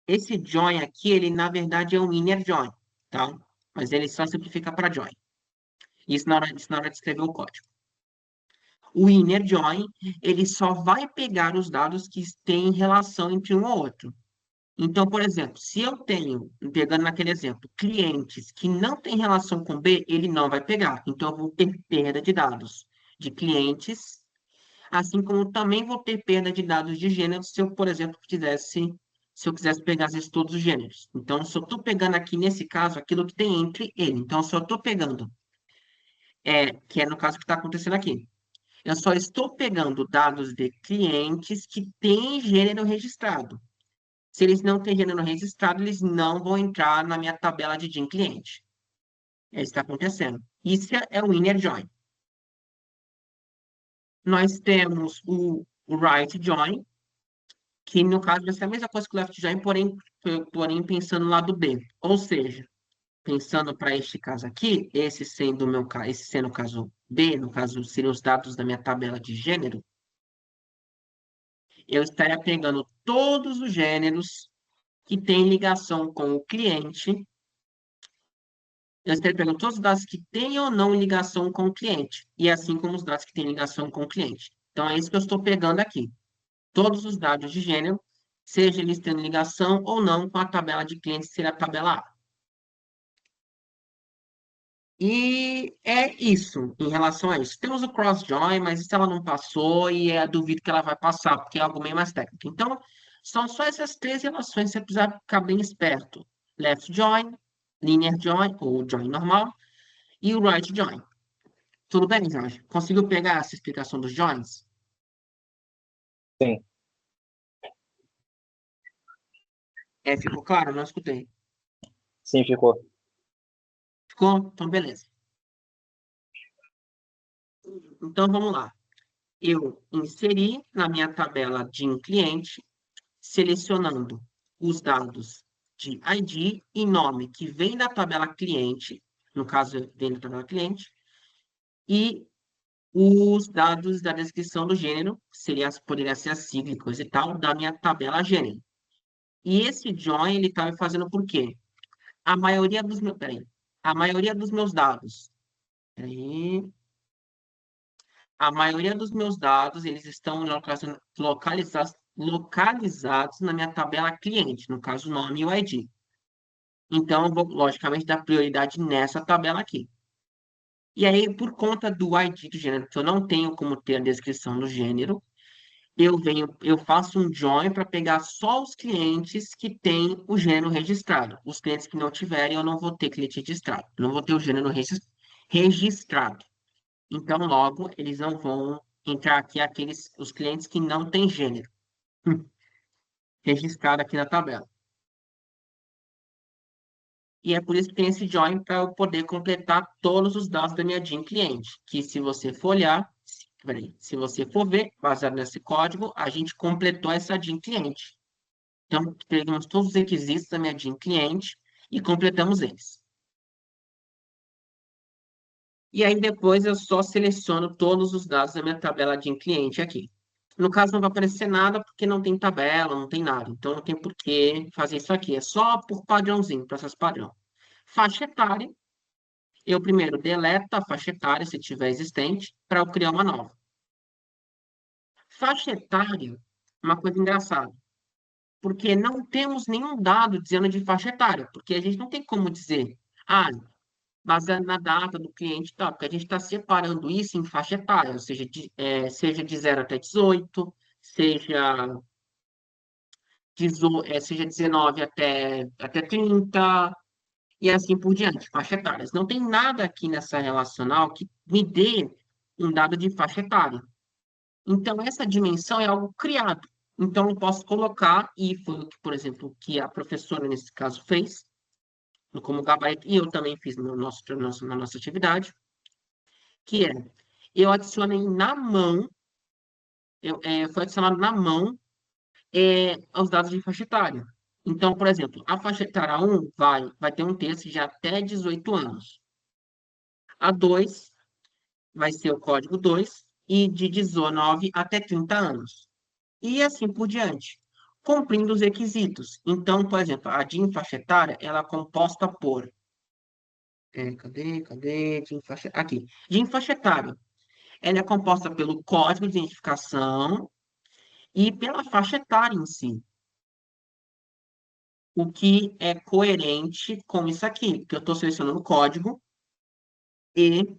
esse join aqui, ele na verdade é um inner join, tá? Mas ele só simplifica para join. Isso na hora de escrever o código. O inner join, ele só vai pegar os dados que têm relação entre um ou outro. Então, por exemplo, se eu tenho, pegando naquele exemplo, clientes que não têm relação com B, ele não vai pegar. Então, eu vou ter perda de dados de clientes, assim como também vou ter perda de dados de gênero se eu, por exemplo, se eu quisesse pegar às vezes todos os gêneros. Então, se eu estou pegando aqui nesse caso aquilo que tem entre ele. Então, se eu estou pegando, que é no caso que está acontecendo aqui. Eu só estou pegando dados de clientes que têm gênero registrado. Se eles não têm gênero registrado, eles não vão entrar na minha tabela de DIN cliente. É isso que está acontecendo. Isso é o inner join. Nós temos o right join, que no caso vai ser a mesma coisa que o left join, porém pensando no lado B. Ou seja, pensando para este caso aqui, esse sendo o caso B, no caso seriam os dados da minha tabela de gênero, eu estaria pegando todos os gêneros que têm ligação com o cliente. Eu estaria pegando todos os dados que têm ou não ligação com o cliente, e assim como os dados que têm ligação com o cliente. Então, é isso que eu estou pegando aqui. Todos os dados de gênero, seja eles tendo ligação ou não com a tabela de clientes, que seria a tabela A. E é isso em relação a isso. Temos o cross-join, mas isso ela não passou e duvido que ela vai passar, porque é algo meio mais técnico. Então, são só essas três relações, você precisa ficar bem esperto. Left join, linear join, ou join normal, e o right join. Tudo bem, Jorge? Conseguiu pegar essa explicação dos joins?
Sim,
Ficou claro? Não escutei.
sim, ficou.
Ficou? Então, beleza. Então, vamos lá. Eu inseri na minha tabela de um cliente, selecionando os dados de ID e nome que vem da tabela cliente, no caso, vem da tabela cliente, e os dados da descrição do gênero, poderia ser a sigla e coisa e tal, da minha tabela gênero. E esse join, ele está me fazendo por quê? A maioria dos meus, peraí, a maioria dos meus dados, peraí, a maioria dos meus dados, eles estão localizados na minha tabela cliente, no caso, o nome e o ID. Então, eu vou, logicamente, dar prioridade nessa tabela aqui. E aí, por conta do ID do gênero, que eu não tenho como ter a descrição do gênero, eu faço um join para pegar só os clientes que têm o gênero registrado. Os clientes que não tiverem, eu não vou ter cliente registrado. Eu não vou ter o gênero registrado. Então, logo, eles não vão entrar aqui os clientes que não têm gênero. registrado aqui na tabela. E é por isso que tem esse join para eu poder completar todos os dados da minha DIN cliente. Que se você for olhar, peraí, se você for ver, baseado nesse código, a gente completou essa DIN cliente. Então, pegamos todos os requisitos da minha DIN cliente e completamos eles. E aí depois eu só seleciono todos os dados da minha tabela DIN cliente aqui. No caso, não vai aparecer nada porque não tem tabela, não tem nada. Então, não tem por que fazer isso aqui. É só por padrãozinho, processo padrão. Faixa etária. Eu primeiro deleto a faixa etária, se tiver existente, para eu criar uma nova. Faixa etária, uma coisa engraçada, porque não temos nenhum dado dizendo de faixa etária, porque a gente não tem como dizer, baseado na data do cliente e tal, porque a gente está separando isso em faixa etária, ou seja, seja de 0 até 18, seja, seja 19 até 30, e assim por diante, faixa etárias. Não tem nada aqui nessa relacional que me dê um dado de faixa etária. Então, essa dimensão é algo criado. Então, eu posso colocar, e foi o que, por exemplo, que a professora, nesse caso, fez, como gabarito, e eu também fiz na nossa atividade, que é, eu adicionei na mão, foi adicionado na mão os dados de faixa etária. Então, por exemplo, a faixa etária 1 vai ter um texto de até 18 anos. A 2 vai ser o código 2 e de 19 até 30 anos. E assim por diante, cumprindo os requisitos. Então, por exemplo, a DIN faixa etária, ela é composta por... cadê? DIN faixa... Aqui. DIN faixa etária. Ela é composta pelo código de identificação e pela faixa etária em si. O que é coerente com isso aqui, que eu estou selecionando o código e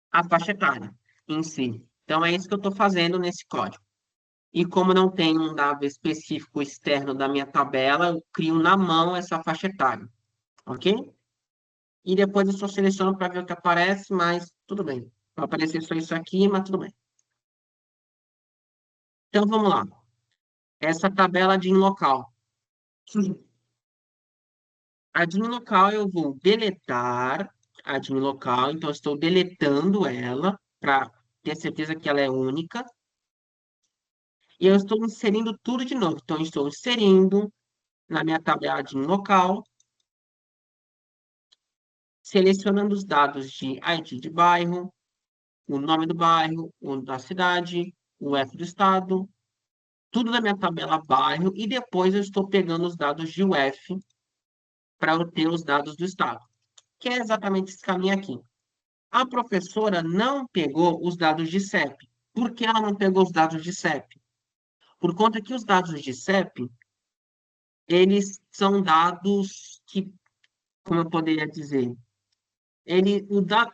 a faixa etária em si. Então, é isso que eu estou fazendo nesse código. E como não tem um dado específico externo da minha tabela, eu crio na mão essa faixa etária, ok? E depois eu só seleciono para ver o que aparece, mas tudo bem. Vai aparecer só isso aqui, mas tudo bem. Então vamos lá. Essa tabela de local. A DIN local eu vou deletar a DIN local, então eu estou deletando ela para ter certeza que ela é única. E eu estou inserindo tudo de novo. Então, eu estou inserindo na minha tabela DIN local, selecionando os dados de ID de bairro, o nome do bairro, o da cidade, o F do estado, tudo na minha tabela bairro, e depois eu estou pegando os dados de UF para eu ter os dados do estado, que é exatamente esse caminho aqui. A professora não pegou os dados de CEP. Por que ela não pegou os dados de CEP? Por conta que os dados de CEP, eles são dados que, como eu poderia dizer,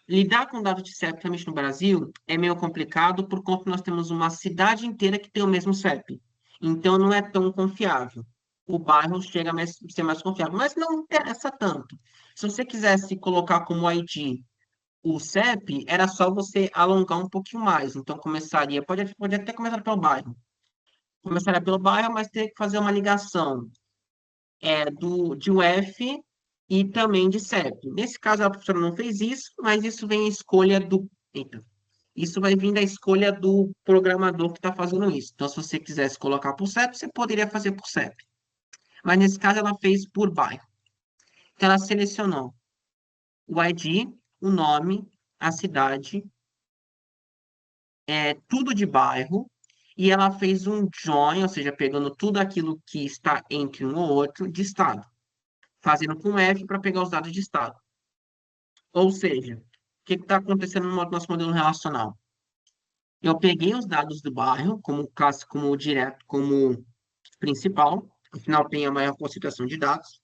lidar com dados de CEP, principalmente no Brasil, é meio complicado por conta que nós temos uma cidade inteira que tem o mesmo CEP. Então, não é tão confiável. O bairro chega a ser mais confiável, mas não interessa tanto. Se você quisesse colocar como ID o CEP, era só você alongar um pouquinho mais. Então, pode até começar pelo bairro. Começaria pelo bairro, mas teria que fazer uma ligação de UF e também de CEP. Nesse caso, a professora não fez isso, mas isso vem a escolha do. Eita, isso vai vir da escolha do programador que está fazendo isso. Então, se você quisesse colocar por CEP, você poderia fazer por CEP. Mas nesse caso, ela fez por bairro. Então, ela selecionou o ID, o nome, a cidade, tudo de bairro, e ela fez um join, ou seja, pegando tudo aquilo que está entre um ou outro de estado, fazendo com F para pegar os dados de estado. Ou seja, o que está acontecendo no nosso modelo relacional? Eu peguei os dados do bairro, como classe, como direto, como principal, afinal tem a maior concentração de dados,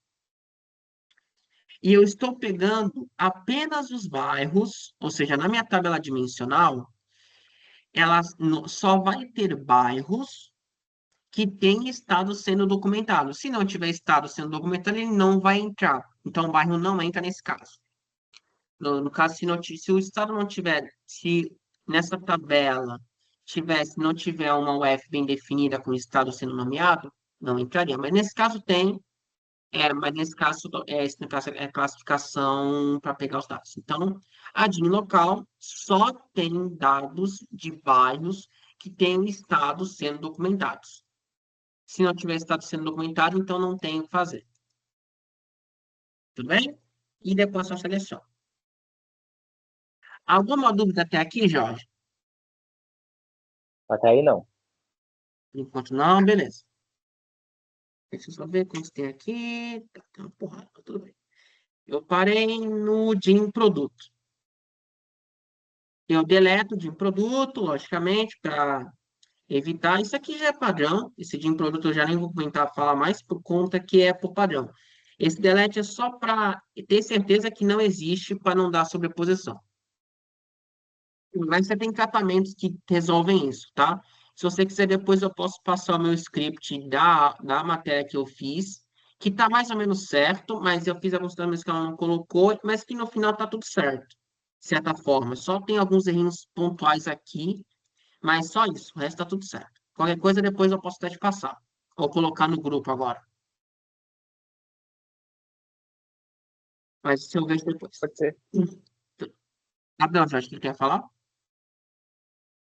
e eu estou pegando apenas os bairros, ou seja, na minha tabela dimensional, ela só vai ter bairros que têm estado sendo documentado. Se não tiver estado sendo documentado, ele não vai entrar. Então, o bairro não entra nesse caso. No caso, se o estado não tiver, se nessa tabela não tiver uma UF bem definida com o estado sendo nomeado, não entraria. Mas nesse caso tem, mas nesse caso, esse no caso é classificação para pegar os dados. Então, a DIN local só tem dados de bairros que têm o estado sendo documentados. Se não tiver estado sendo documentado, então não tem o que fazer. Tudo bem? E depois só seleciona. Alguma dúvida até aqui, Jorge?
Até aí não.
Por enquanto não, beleza. Deixa eu só ver quantos tem aqui. Tá, tem uma porrada, mas tudo bem. Eu parei no DIN produto. Eu deleto o DIN produto, logicamente, para evitar. Isso aqui já é padrão. Esse DIN produto eu já nem vou comentar falar mais por conta que é por padrão. Esse delete é só para ter certeza que não existe para não dar sobreposição. Mas você tem tratamentos que resolvem isso, tá? Se você quiser, depois eu posso passar o meu script da matéria que eu fiz, que tá mais ou menos certo, mas eu fiz alguns tratamentos que ela não colocou, mas que no final tá tudo certo, de certa forma. Só tem alguns errinhos pontuais aqui, mas só isso, o resto tá tudo certo. Qualquer coisa, depois eu posso até te passar, ou colocar no grupo agora. Mas se eu vejo depois.
Pode ser.
Gabriel, Jorge, o que quer falar?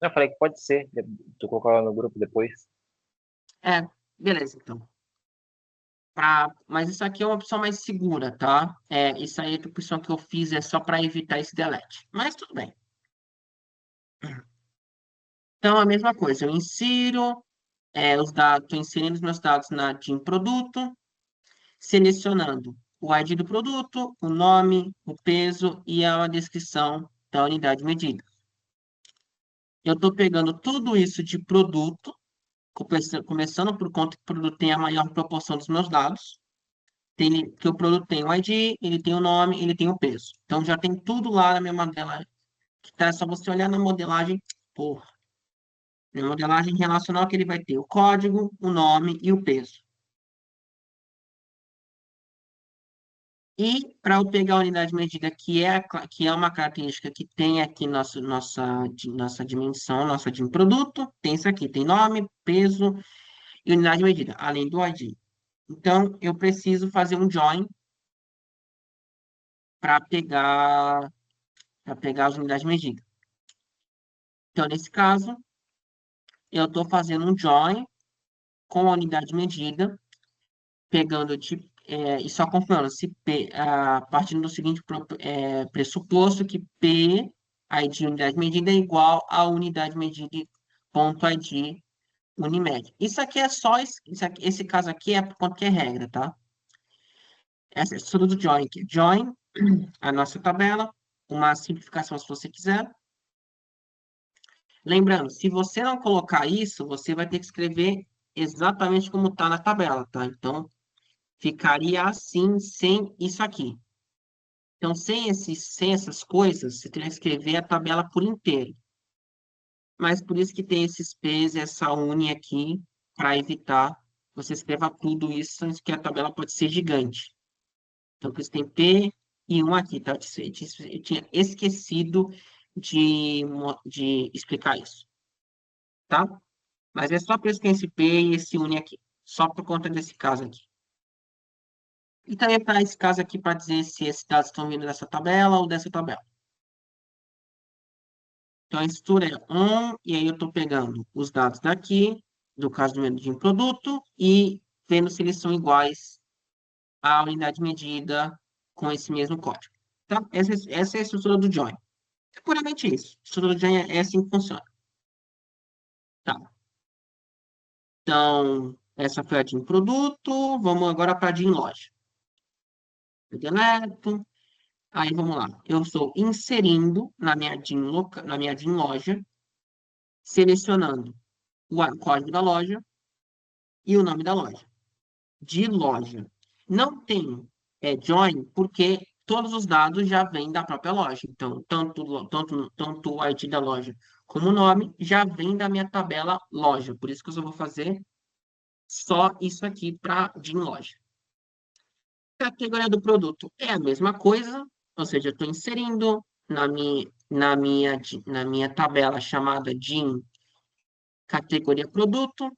Eu falei que pode ser. Tu colocar lá no grupo depois.
É, beleza, então. Mas isso aqui é uma opção mais segura, tá? Isso aí, a opção que eu fiz é só para evitar esse delete. Mas tudo bem. Então, a mesma coisa. Eu insiro os dados, estou inserindo os meus dados na DIN produto, selecionando o ID do produto, o nome, o peso e a descrição da unidade medida. Eu estou pegando tudo isso de produto, começando por conta que o produto tem a maior proporção dos meus dados. Que o produto tem o ID, ele tem o nome, ele tem o peso. Então já tem tudo lá na minha modelagem. Que tá, é só você olhar na modelagem, porra, na modelagem relacional que ele vai ter o código, o nome e o peso. E para eu pegar a unidade medida, que é uma característica que tem aqui nossa dimensão, nossa de um produto, tem isso aqui, tem nome, peso e unidade medida, além do ID. Então, eu preciso fazer um join para pegar as unidades medidas. Então, nesse caso, eu estou fazendo um join com a unidade medida, pegando e só confirmando se P, partindo do seguinte pressuposto que P, ID unidade medida, é igual a unidade medida ponto ID Unimed. Isso aqui é só, esse caso aqui é por conta que é regra, tá? Essa é a estrutura do join, que é join, a nossa tabela, uma simplificação se você quiser. Lembrando, se você não colocar isso, você vai ter que escrever exatamente como está na tabela, tá? Então, ficaria assim, sem isso aqui. Então, sem essas coisas, você teria que escrever a tabela por inteiro. Mas por isso que tem esses P's e essa une aqui, para evitar que você escreva tudo isso, que a tabela pode ser gigante. Então, por isso tem P e um aqui, tá? Eu tinha esquecido de explicar isso, tá? Mas é só por isso que tem esse P e esse une aqui. Só por conta desse caso aqui. E também para esse caso aqui, para dizer se esses dados estão vindo dessa tabela ou dessa tabela. Então, a estrutura é on, e aí eu estou pegando os dados daqui, do caso do de um produto, e vendo se eles são iguais à unidade medida com esse mesmo código. Tá? Essa é a estrutura do join. É puramente isso. A estrutura do join é assim que funciona. Tá. Então, essa foi a de um produto. Vamos agora para a de loja. Eu deleto. Aí, vamos lá. Eu estou inserindo na minha DIN loja, selecionando o código da loja e o nome da loja. De loja. Não tem join, porque todos os dados já vêm da própria loja. Então, tanto o ID da loja como o nome já vem da minha tabela loja. Por isso que eu só vou fazer só isso aqui para DIN loja. Categoria do produto é a mesma coisa, ou seja, eu estou inserindo na minha tabela chamada DIN categoria produto,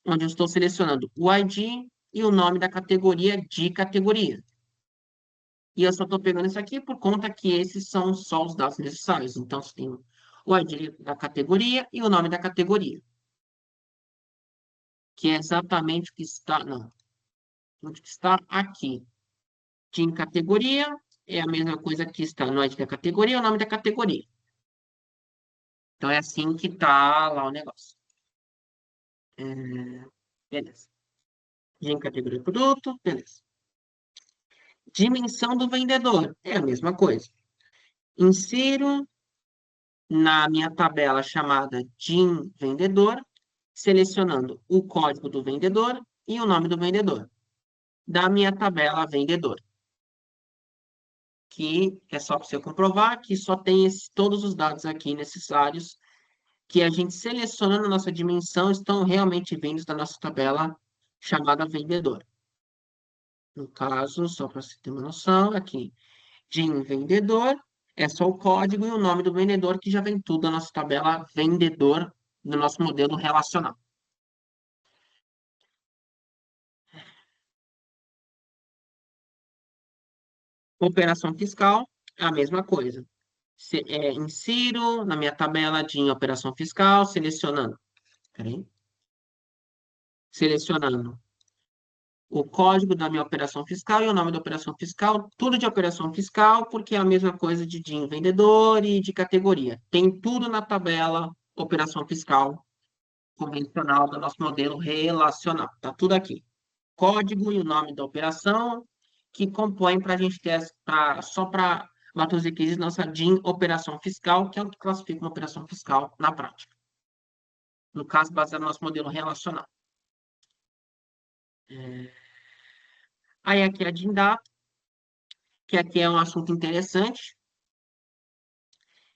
onde eu estou selecionando o ID e o nome da categoria de categoria. E eu só estou pegando isso aqui por conta que esses são só os dados necessários. Então, você tem o ID da categoria e o nome da categoria, que é exatamente o que está, não, o que está aqui. De categoria é a mesma coisa que está no ID da categoria e o nome da categoria. Então, é assim que está lá o negócio. Beleza. De categoria de produto, beleza. Dimensão do vendedor é a mesma coisa. Insiro na minha tabela chamada DIM vendedor, selecionando o código do vendedor e o nome do vendedor, da minha tabela vendedor, que é só para você comprovar que só tem todos os dados aqui necessários que a gente seleciona na nossa dimensão estão realmente vindos da nossa tabela chamada vendedor. No caso, só para você ter uma noção, aqui, DIM vendedor, é só o código e o nome do vendedor, que já vem tudo da nossa tabela vendedor, do nosso modelo relacional. Operação fiscal é a mesma coisa. Insiro na minha tabela de operação fiscal, selecionando, peraí, selecionando o código da minha operação fiscal e o nome da operação fiscal, tudo de operação fiscal, porque é a mesma coisa de DIN vendedor e de categoria. Tem tudo na tabela operação fiscal convencional do nosso modelo relacional. Está tudo aqui. Código e o nome da operação que compõem para a gente ter só para matriz de requisitos nossa DIN operação fiscal, que é o que classifica uma operação fiscal na prática. No caso, baseado no nosso modelo relacional. Aí aqui a DIN data, que aqui é um assunto interessante,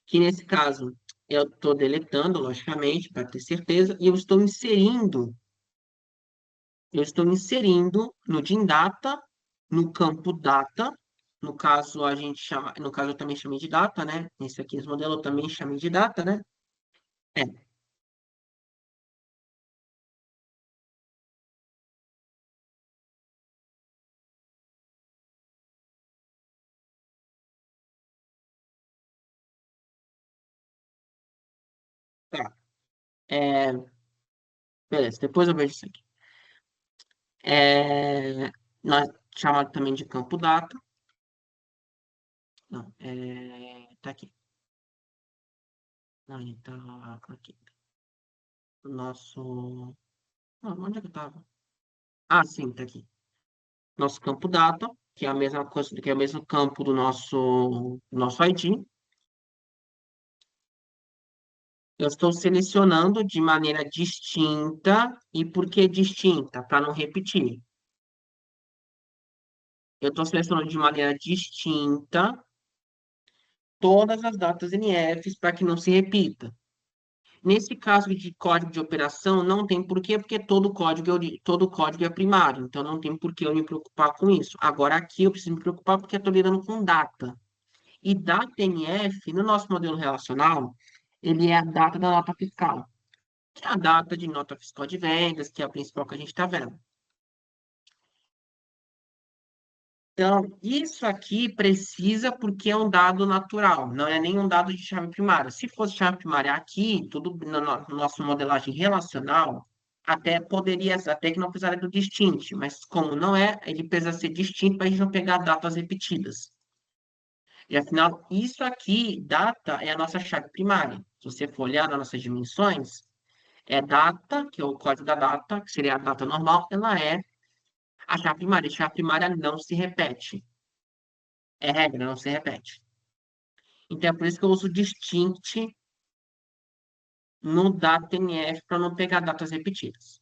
que nesse caso eu estou deletando, logicamente, para ter certeza, e eu estou inserindo no DIN data, no campo data, no caso a gente chama, no caso eu também chamei de data, né? Esse aqui, esse modelo eu também chamei de data, né? É, tá. É, beleza, depois eu vejo isso aqui. Nós chamamos também de campo data. Não, tá aqui. Não, tá aqui. O nosso. Não, onde é que estava? Ah, sim, tá aqui. Nosso campo data, que é a mesma coisa, que é o mesmo campo do nosso ID. Eu estou selecionando de maneira distinta. E por que distinta? Para não repetir. Eu estou selecionando de maneira distinta todas as datas NFs para que não se repita. Nesse caso de código de operação, não tem porquê, porque todo código é primário, então não tem porquê eu me preocupar com isso. Agora, aqui eu preciso me preocupar porque eu estou lidando com data. E data NF, no nosso modelo relacional, ele é a data da nota fiscal, que é a data de nota fiscal de vendas, que é a principal que a gente está vendo. Então, isso aqui precisa porque é um dado natural, não é nem um dado de chave primária. Se fosse chave primária aqui, tudo no nosso modelagem relacional, até poderia, até que não precisaria do distint, mas como não é, ele precisa ser distinto para a gente não pegar datas repetidas. E afinal, isso aqui, data, é a nossa chave primária. Se você for olhar nas nossas dimensões, é data, que é o código da data, que seria a data normal, ela é a chave primária. A chave primária não se repete. É regra, não se repete. Então, é por isso que eu uso distinct no DataNF para não pegar datas repetidas.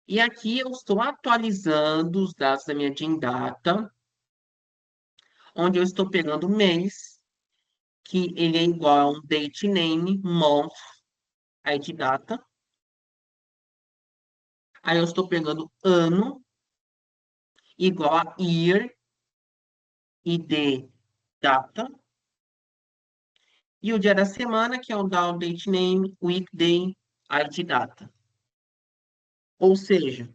E aqui eu estou atualizando os dados da minha DIN-Data, onde eu estou pegando o mês, que ele é igual a um date name, month, ID data. Aí eu estou pegando ano, igual a year, id data. E o dia da semana, que é o date name, weekday, ID data. Ou seja,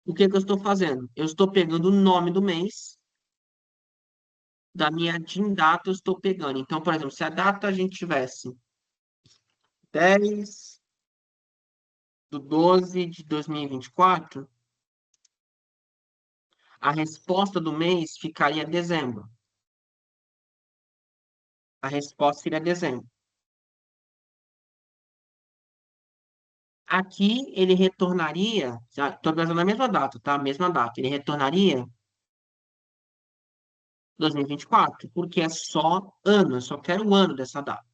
o que que eu estou fazendo? Eu estou pegando o nome do mês, da minha DIN data eu estou pegando. Então, por exemplo, se a data a gente tivesse 10/12/2024, a resposta do mês ficaria dezembro. A resposta seria dezembro. Aqui ele retornaria, estou pensando na mesma data, tá? Mesma data. Ele retornaria 2024, porque é só ano, eu só quero o ano dessa data.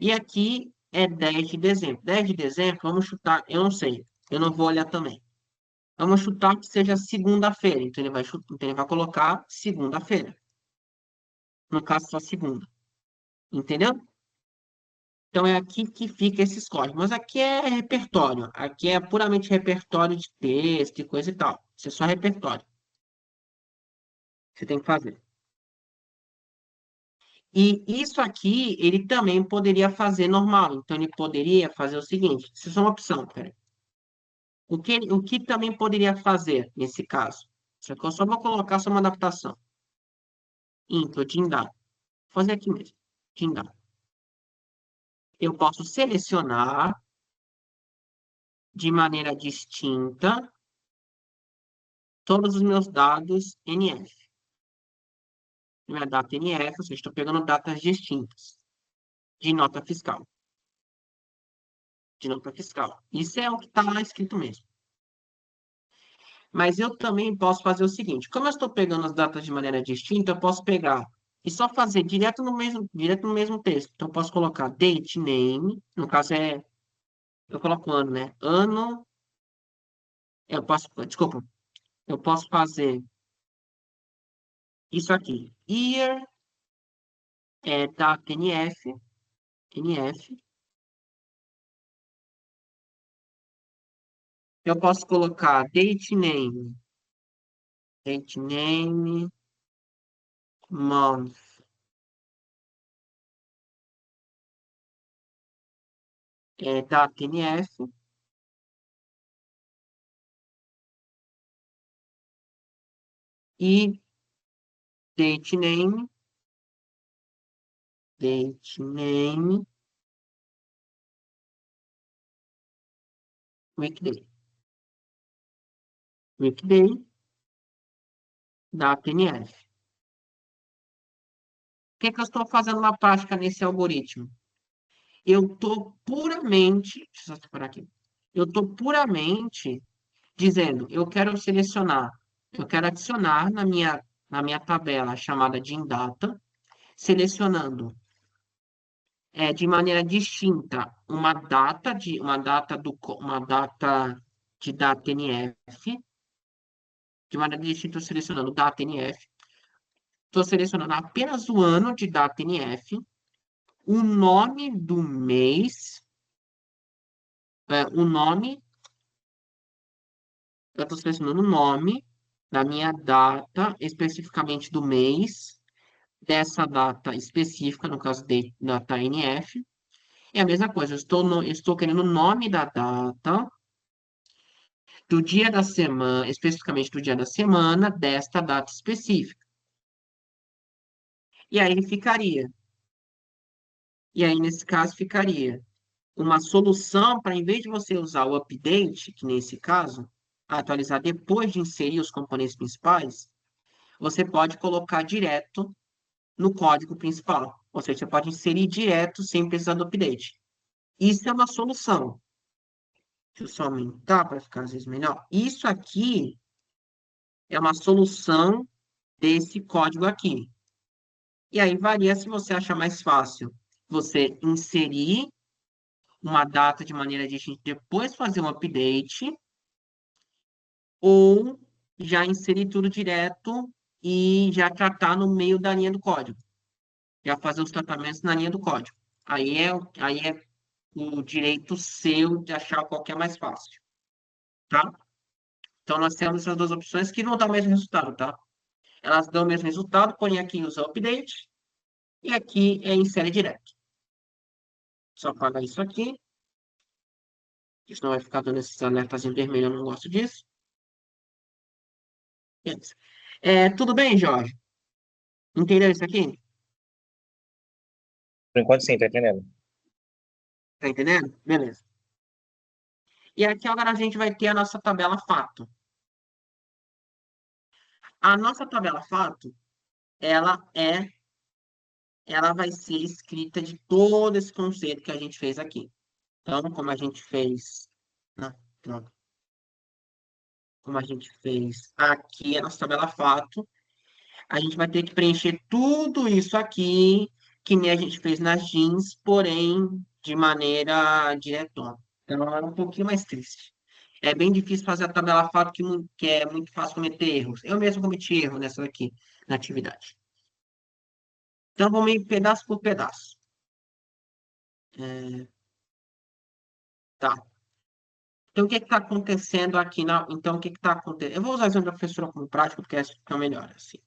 E aqui é 10 de dezembro. 10 de dezembro, vamos chutar, eu não sei, eu não vou olhar também. Vamos chutar que seja segunda-feira, então então ele vai colocar segunda-feira. No caso, só segunda. Entendeu? Então é aqui que fica esses códigos. Mas aqui é repertório. Aqui é puramente repertório de texto e coisa e tal. Isso é só repertório. Você tem que fazer. E isso aqui, ele também poderia fazer normal. Então, ele poderia fazer o seguinte: isso é só uma opção, peraí. O que também poderia fazer nesse caso? Só que eu só vou colocar só uma adaptação. Intro, Dindar. Vou fazer aqui mesmo. Dindar. Eu posso selecionar de maneira distinta todos os meus dados NF. Minha data NF, ou seja, estou pegando datas distintas de nota fiscal. De nota fiscal. Isso é o que está lá escrito mesmo. Mas eu também posso fazer o seguinte: como eu estou pegando as datas de maneira distinta, eu posso pegar e só fazer direto no mesmo texto. Então, eu posso colocar date name, no caso eu coloco ano, né? Ano, desculpa, eu posso fazer isso aqui. Year, data NF. Eu posso colocar date name, month, data NF e date name, date name, weekday. Weekday, data NF. O que que eu estou fazendo na prática nesse algoritmo? Eu estou puramente, deixa eu só separar aqui. Eu estou puramente dizendo, eu quero adicionar na minha tabela chamada de indata, selecionando de maneira distinta uma data de data NF, de maneira distinta, estou selecionando data NF, estou selecionando apenas o ano de data NF, o nome do mês, o nome, eu estou selecionando o nome da minha data, especificamente do mês, dessa data específica, no caso de data NF. É a mesma coisa, eu estou querendo o nome da data, do dia da semana, especificamente do dia da semana, desta data específica. E aí ficaria. E aí, nesse caso, ficaria uma solução para, em vez de você usar o update, que nesse caso, atualizar depois de inserir os componentes principais, você pode colocar direto no código principal. Ou seja, você pode inserir direto sem precisar do update. Isso é uma solução. Deixa eu só aumentar para ficar às vezes melhor. Isso aqui é uma solução desse código aqui. E aí varia se você achar mais fácil você inserir uma data de maneira distinta, depois fazer um update, ou já inserir tudo direto e já tratar no meio da linha do código. Já fazer os tratamentos na linha do código. Aí é o direito seu de achar qual que é mais fácil, tá? Então, nós temos essas duas opções que não dão o mesmo resultado, tá? Elas dão o mesmo resultado, porém aqui usa update e aqui é insere direto. Só apagar isso aqui. Senão vai ficar dando esses alertas em vermelho, eu não gosto disso. Beleza. Tudo bem, Jorge? Entendeu isso aqui?
Por enquanto, sim, tá entendendo.
Tá entendendo? Beleza. E aqui agora a gente vai ter a nossa tabela fato. A nossa tabela fato, ela é, ela vai ser escrita de todo esse conceito que a gente fez aqui. Então, como a gente fez, né, pronto, como a gente fez aqui a nossa tabela fato, a gente vai ter que preencher tudo isso aqui, que nem a gente fez nas jeans, porém de maneira diretona. Então, é um pouquinho mais triste. É bem difícil fazer a tabela fato, que é muito fácil cometer erros. Eu mesmo cometi erro nessa daqui, na atividade. Então, vamos ir pedaço por pedaço. É, tá. Então, o que está acontecendo aqui Então, o que está acontecendo? Eu vou usar o exemplo da professora como prático, porque acho que fica melhor assim.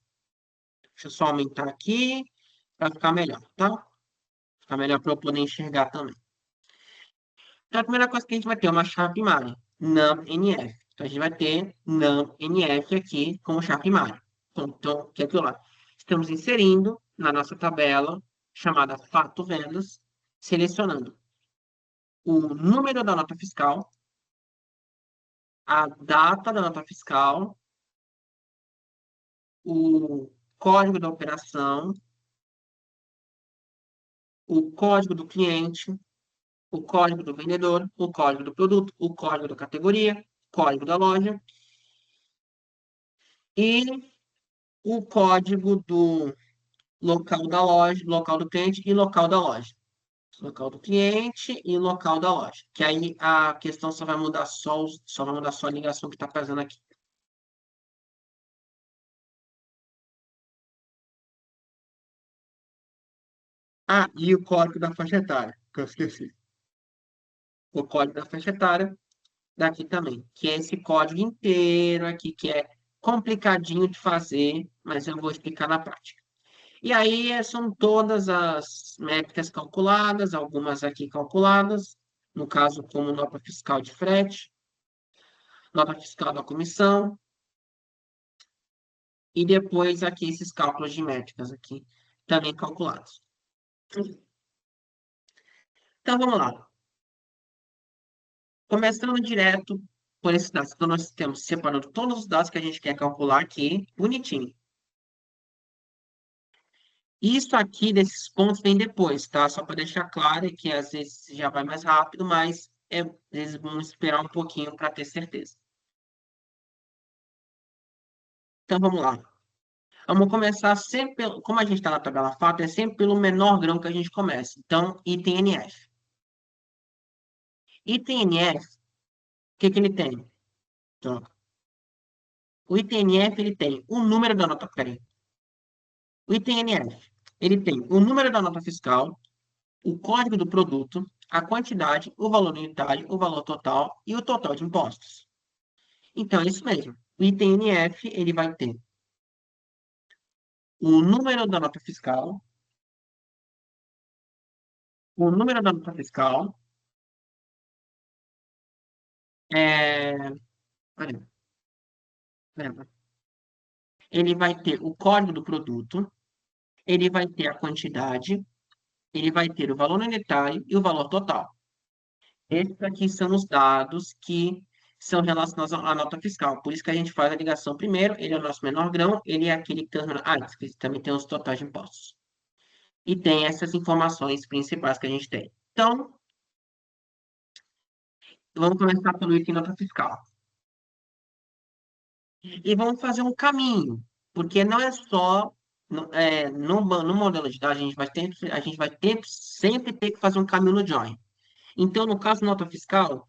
Deixa eu só aumentar aqui para ficar melhor, tá? Ficar melhor para eu poder enxergar também. Então, a primeira coisa que a gente vai ter é uma chave primária, NUM-NF. Então, a gente vai ter NUM-NF aqui como chave primária. Então, que é aquilo lá. Estamos inserindo na nossa tabela, chamada Fato Vendas, selecionando o número da nota fiscal, a data da nota fiscal, o código da operação, o código do cliente, o código do vendedor, o código do produto, o código da categoria, código da loja e o código do local da loja, local do cliente e local da loja. Local do cliente e local da loja. Que aí a questão só vai mudar só a ligação que está fazendo aqui. Ah, e o código da faixa etária, que eu esqueci. O código da faixa etária daqui também, que é esse código inteiro aqui, que é complicadinho de fazer, mas eu vou explicar na prática. E aí são todas as métricas calculadas, algumas aqui calculadas, no caso, como nota fiscal de frete, nota fiscal da comissão, e depois aqui esses cálculos de métricas aqui, também calculados. Então, vamos lá. Começando direto por esses dados. Então, nós temos separando todos os dados que a gente quer calcular aqui, bonitinho. Isso aqui desses pontos vem depois, tá? Só para deixar claro que às vezes já vai mais rápido, mas às vezes vamos esperar um pouquinho para ter certeza. Então vamos lá. Vamos começar sempre, como a gente está na tabela fato, é sempre pelo menor grão que a gente começa. Então, item NF. Item NF, o que que ele tem? Então, o item NF ele tem o número da nota, peraí. O item NF, ele tem o número da nota fiscal, o código do produto, a quantidade, o valor unitário, o valor total e o total de impostos. Então, é isso mesmo. O item NF, ele vai ter o número da nota fiscal, o número da nota fiscal, é... peraí, peraí. Ele vai ter o código do produto, ele vai ter a quantidade, ele vai ter o valor unitário e o valor total. Esses aqui são os dados que são relacionados à nota fiscal. Por isso que a gente faz a ligação primeiro. Ele é o nosso menor grão, ele é aquele que tem... Ah, esqueci, também tem os totais de impostos. E tem essas informações principais que a gente tem. Então, vamos começar pelo item nota fiscal. E vamos fazer um caminho, porque não é só no modelo de dados, a gente vai ter, sempre ter que fazer um caminho no join. Então, no caso nota fiscal,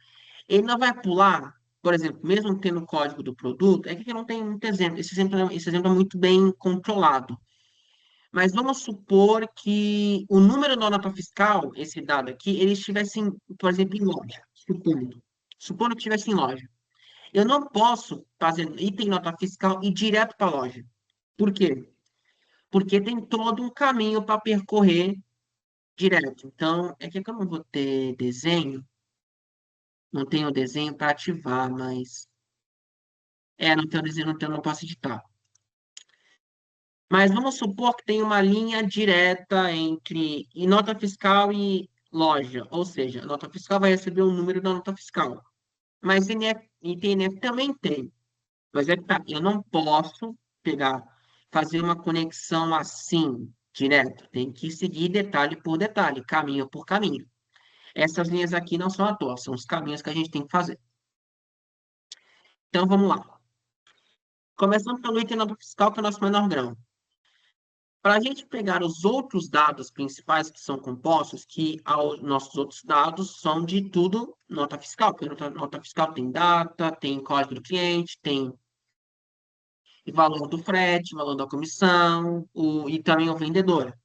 ele não vai pular, por exemplo, mesmo tendo o código do produto, é que aqui não tem muito exemplo. Esse exemplo é muito bem controlado. Mas vamos supor que o número da nota fiscal, esse dado aqui, ele estivesse, por exemplo, em loja. Supondo que estivesse em loja. Eu não posso fazer item nota fiscal e ir direto para a loja. Por quê? Porque tem todo um caminho para percorrer direto. Então, é que eu não vou ter desenho. Não tem o desenho para ativar, mas... não tem o desenho, não posso editar. Mas vamos supor que tem uma linha direta entre nota fiscal e loja. Ou seja, a nota fiscal vai receber o número da nota fiscal. Mas NF, e TNF também tem. Mas é que tá, eu não posso pegar, fazer uma conexão assim, direto. Tem que seguir detalhe por detalhe, caminho por caminho. Essas linhas aqui não são à toa, são os caminhos que a gente tem que fazer. Então, vamos lá. Começando pelo item nota fiscal, que é o nosso menor grão. Para a gente pegar os outros dados principais que são compostos, que nossos outros dados são de tudo nota fiscal, porque nota fiscal tem data, tem código do cliente, tem valor do frete, valor da comissão, e também o vendedor.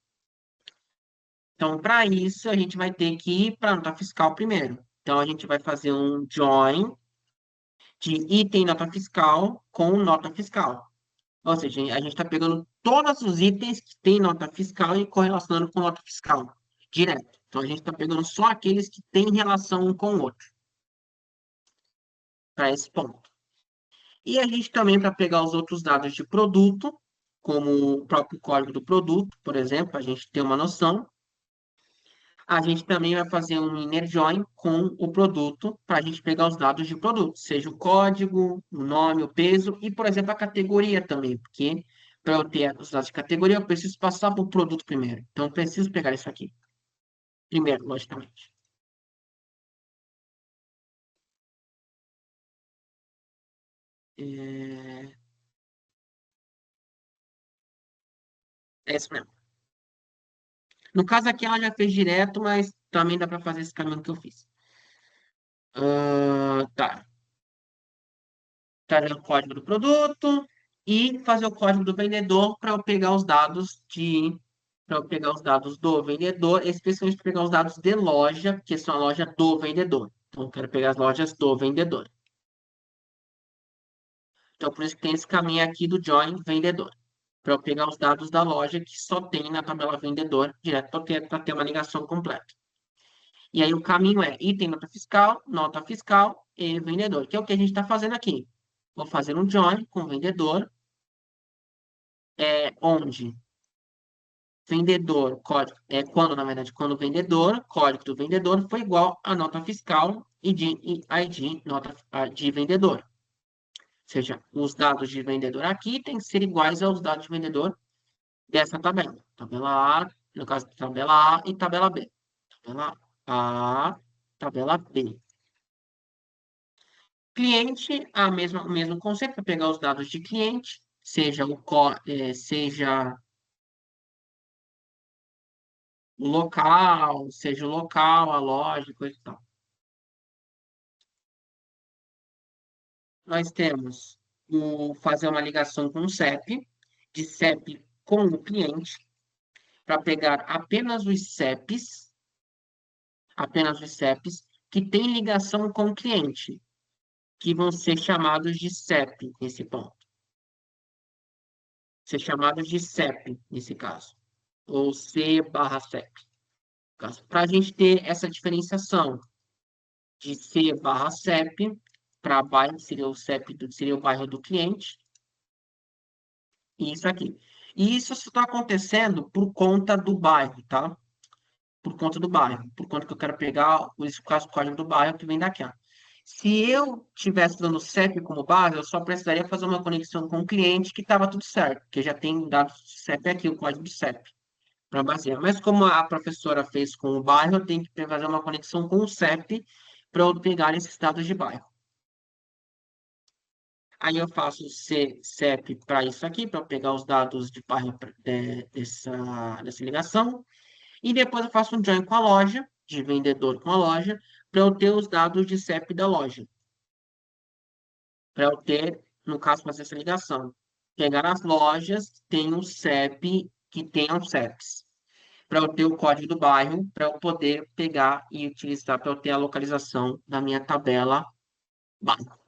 Então, para isso, a gente vai ter que ir para a nota fiscal primeiro. Então, a gente vai fazer um join de item nota fiscal com nota fiscal. Ou seja, a gente está pegando todos os itens que tem nota fiscal e correlacionando com nota fiscal, direto. Então, a gente está pegando só aqueles que têm relação um com o outro, para esse ponto. E a gente também, para pegar os outros dados de produto, como o próprio código do produto, por exemplo, a gente tem uma noção, a gente também vai fazer um inner join com o produto para a gente pegar os dados de produto, seja o código, o nome, o peso e, por exemplo, a categoria também, porque para eu ter os dados de categoria, eu preciso passar para o produto primeiro. Então, eu preciso pegar isso aqui primeiro, logicamente. É, é isso mesmo. No caso aqui, ela já fez direto, mas também dá para fazer esse caminho que eu fiz. Tá. Trazer o código do produto e fazer o código do vendedor para eu pegar os dados do vendedor, especialmente pegar os dados de loja, que são a loja do vendedor. Então, eu quero pegar as lojas do vendedor. Então, por isso que tem esse caminho aqui do join vendedor, para eu pegar os dados da loja que só tem na tabela vendedor, direto para ter uma ligação completa. E aí o caminho é item nota fiscal e vendedor, que é o que a gente está fazendo aqui. Vou fazer um join com vendedor, onde vendedor, código, quando, na verdade, quando o vendedor, código do vendedor foi igual à nota fiscal e de ID, de vendedor. Ou seja, os dados de vendedor aqui têm que ser iguais aos dados de vendedor dessa tabela. Tabela A, no caso, tabela A e tabela B. Tabela A, tabela B. Cliente, o mesmo conceito, para pegar os dados de cliente, seja o local, a loja, coisa e tal. Nós temos fazer uma ligação com o CEP, de CEP com o cliente, para pegar apenas os CEPs que têm ligação com o cliente, que vão ser chamados de CEP nesse ponto. Ser chamados de CEP nesse caso, ou C/CEP. Para a gente ter essa diferenciação de C/CEP, para bairro seria o CEP, seria o bairro do cliente, e isso aqui. E isso está acontecendo por conta do bairro, tá? Por conta do bairro. Por conta que eu quero pegar o caso código do bairro que vem daqui, ó. Se eu tivesse dando CEP como base, eu só precisaria fazer uma conexão com o cliente que estava tudo certo, porque já tem dados do CEP aqui, o código do CEP, para basear. Mas como a professora fez com o bairro, eu tenho que fazer uma conexão com o CEP para eu pegar esses dados de bairro. Aí eu faço CEP para isso aqui, para pegar os dados de bairro dessa ligação. E depois eu faço um join com a loja, de vendedor com a loja, para eu ter os dados de CEP da loja. Para eu ter, no caso, fazer essa ligação. Pegar as lojas, tem um CEP que tenham CEPs. Para eu ter o código do bairro, para eu poder pegar e utilizar para eu ter a localização da minha tabela bairro.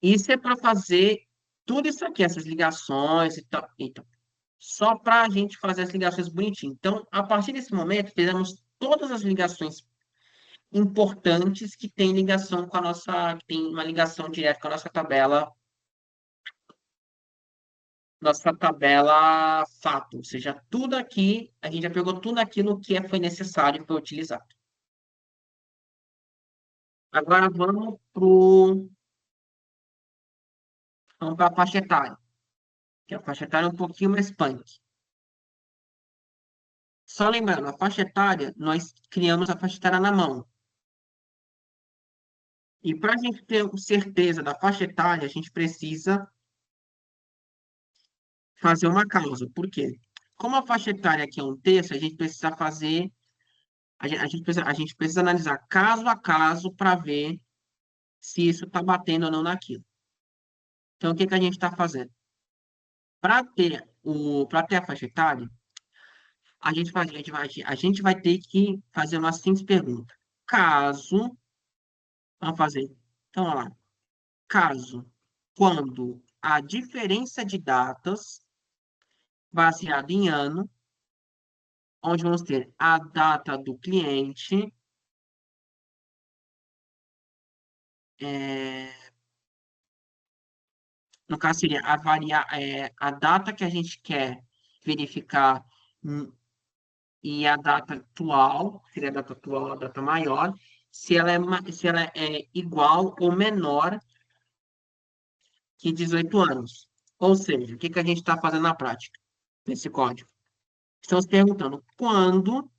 Isso é para fazer tudo isso aqui, essas ligações e tal. Então, só para a gente fazer as ligações bonitinho. Então, a partir desse momento, fizemos todas as ligações importantes que têm ligação com a nossa, que tem uma ligação direta com a nossa tabela fato, ou seja, tudo aqui, a gente já pegou tudo aquilo que foi necessário para utilizar. Agora vamos para a faixa etária, que a faixa etária é um pouquinho mais punk. Só lembrando, a faixa etária, nós criamos a faixa etária na mão. E para a gente ter certeza da faixa etária, a gente precisa fazer uma causa. Por quê? Como a faixa etária aqui é um texto, a gente precisa fazer, a gente precisa analisar caso a caso para ver se isso está batendo ou não naquilo. Então, o que que a gente está fazendo? Para ter a faixa etária, a gente vai ter que fazer uma simples pergunta. Caso, vamos fazer. Então, olha lá. Caso, quando a diferença de datas baseada em ano, onde vamos ter a data do cliente, é, no caso seria a data que a gente quer verificar e a data atual, seria a data atual, a data maior, se ela é igual ou menor que 18 anos. Ou seja, o que que a gente está fazendo na prática, nesse código? Estamos perguntando quando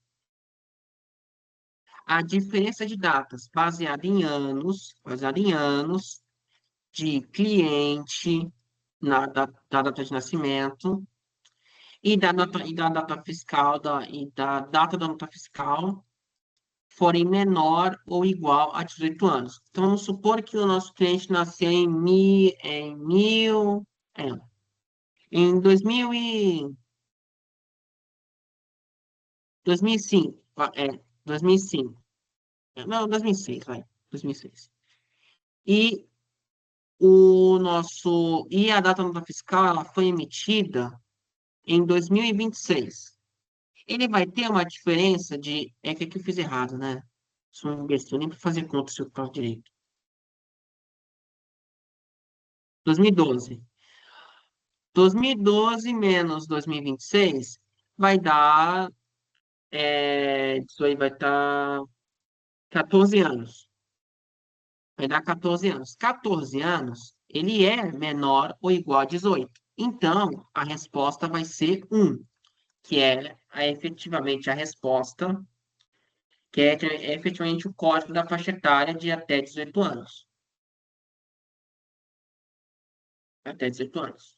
a diferença de datas baseada em anos de cliente da data de nascimento e da data fiscal e da data da nota fiscal forem menor ou igual a 18 anos. Então, vamos supor que o nosso cliente nasceu é, em 2005, 2005, não, 2006, vai, 2006. E e a data da nota fiscal, ela foi emitida em 2026. Ele vai ter uma diferença é que aqui eu fiz errado, né? Sou um imbecil, nem para fazer conta se eu faço direito. 2012. 2012 menos 2026 vai dar, isso aí vai dar 14 anos. Vai dar 14 anos. 14 anos, ele é menor ou igual a 18. Então, a resposta vai ser 1, que efetivamente a resposta, é efetivamente o código da faixa etária de até 18 anos. Até 18 anos.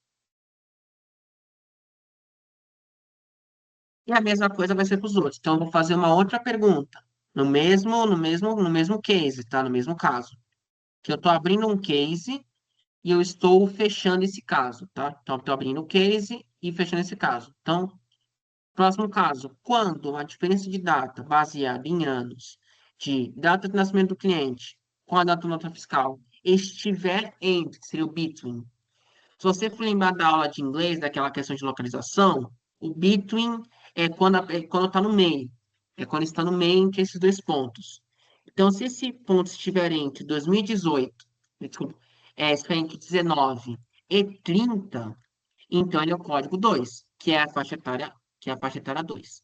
E a mesma coisa vai ser para os outros. Então, eu vou fazer uma outra pergunta. No mesmo case, tá? No mesmo caso. Que eu estou abrindo um case e eu estou fechando esse caso, tá? Então, eu estou abrindo o case e fechando esse caso. Então, próximo caso. Quando a diferença de data baseada em anos de data de nascimento do cliente com a data da nota fiscal estiver entre, que seria o between. Se você for lembrar da aula de inglês, daquela questão de localização, o between é quando está no meio. É quando está no meio entre esses dois pontos. Então, se esse ponto estiver entre 2018, desculpa, estiver entre 19 e 30, então ele é o código 2, que é a faixa etária 2.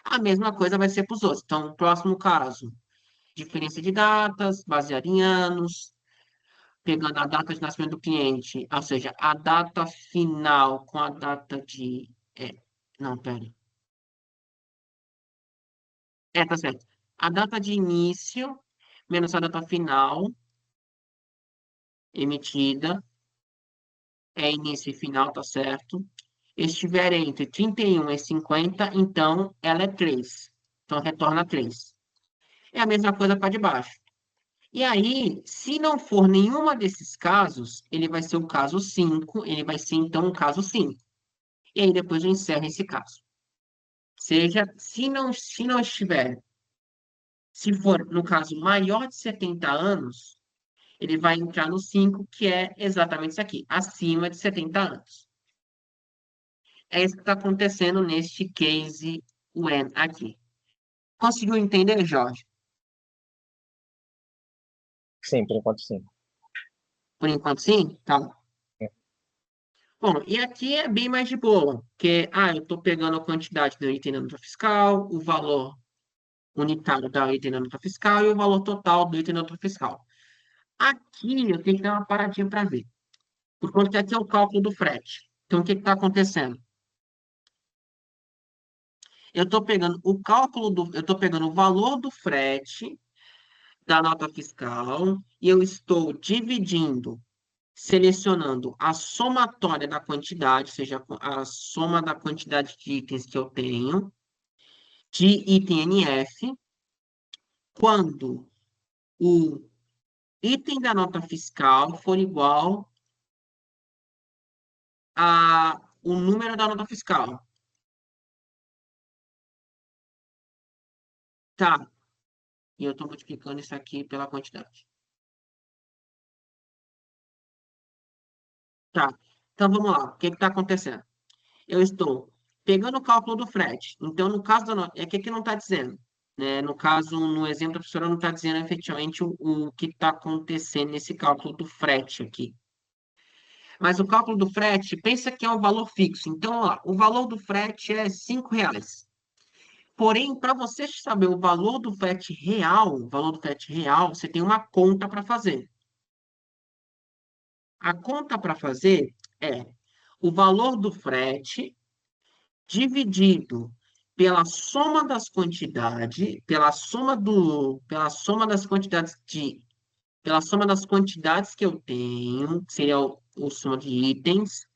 A mesma coisa vai ser para os outros. Então, próximo caso, diferença de datas, baseado em anos, pegando a data de nascimento do cliente, ou seja, a data final com a data de. Não, pera. Tá certo. A data de início menos a data final emitida, início e final, tá certo? Estiver entre 31 e 50, então ela é 3. Então retorna 3. É a mesma coisa para de baixo. E aí, se não for nenhuma desses casos, ele vai ser o caso 5. Ele vai ser então o caso 5. E aí depois eu encerro esse caso. Seja, se não estiver, se for, no caso, maior de 70 anos, ele vai entrar no 5, que é exatamente isso aqui, acima de 70 anos. É isso que está acontecendo neste case when aqui. Conseguiu entender, Jorge?
Sim, por enquanto sim.
Por enquanto, sim? Tá. Bom, e aqui é bem mais de boa, porque, eu estou pegando a quantidade do item na nota fiscal, o valor unitário da item na nota fiscal e o valor total do item na nota fiscal. Aqui eu tenho que dar uma paradinha para ver, por conta que aqui é o cálculo do frete. Então, o que está acontecendo? Eu estou pegando eu estou pegando o valor do frete da nota fiscal e eu estou dividindo, selecionando a somatória da quantidade, ou seja, a soma da quantidade de itens que eu tenho, de item NF, quando o item da nota fiscal for igual a o número da nota fiscal. Tá. E eu estou multiplicando isso aqui pela quantidade. Tá. Então vamos lá. O que está acontecendo? Eu estou pegando o cálculo do frete. Então, no caso da nota, é que aqui não está dizendo. Né? No caso, no exemplo, a professora não está dizendo efetivamente o que está acontecendo nesse cálculo do frete aqui. Mas o cálculo do frete, pensa que é um valor fixo. Então, ó, o valor do frete é R$ 5. Porém, para você saber o valor do frete real, você tem uma conta para fazer. A conta para fazer é o valor do frete dividido pela soma das quantidades, pela soma das quantidades que eu tenho, que seria o soma de itens,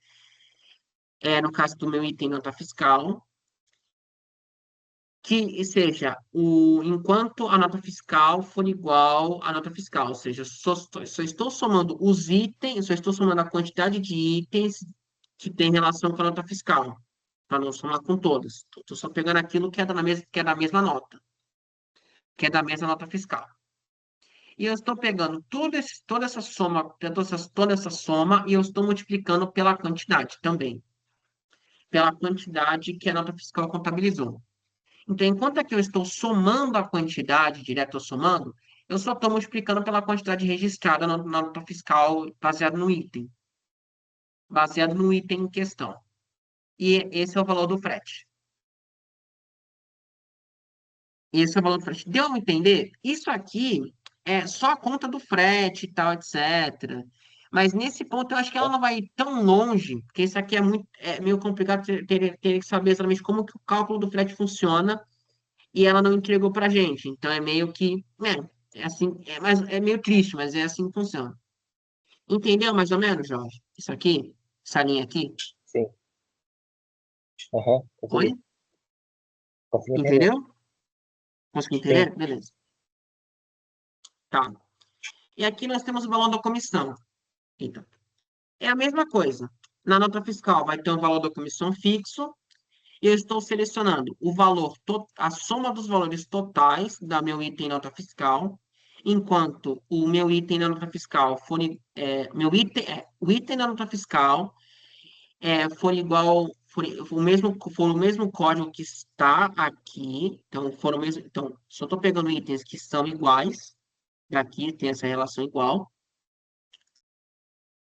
no caso do meu item nota fiscal, que seja enquanto a nota fiscal for igual à nota fiscal, ou seja, só estou somando os itens, só estou somando a quantidade de itens que tem relação com a nota fiscal, para não somar com todas. Estou só pegando aquilo que é da mesma nota, que é da mesma nota fiscal. E eu estou pegando toda essa soma, toda essa soma, e eu estou multiplicando pela quantidade também, pela quantidade que a nota fiscal contabilizou. Então, enquanto aqui eu estou somando a quantidade, direto ou somando, eu só estou multiplicando pela quantidade registrada na nota fiscal baseado no item em questão. E esse é o valor do frete. Esse é o valor do frete. Deu a entender? Isso aqui é só a conta do frete e tal, etc. Mas nesse ponto eu acho que ela não vai ir tão longe, porque isso aqui é meio complicado ter que saber exatamente como que o cálculo do frete funciona e ela não entregou pra gente. Então é meio que, é assim, é meio triste, mas é assim que funciona. Entendeu mais ou menos, Jorge? Isso aqui? Essa linha aqui?
Sim. Aham,
Oi?
consegui. Consegui entender.
Entendeu? Conseguiu
Sim,
entender? Beleza. Tá. E aqui nós temos o valor da comissão. Então, é a mesma coisa. Na nota fiscal vai ter um valor da comissão fixo. E eu estou selecionando a soma dos valores totais da meu item nota fiscal, enquanto o meu item na nota fiscal o item da nota fiscal for igual, for o mesmo código que está aqui, então então só estou pegando itens que são iguais, aqui tem essa relação igual.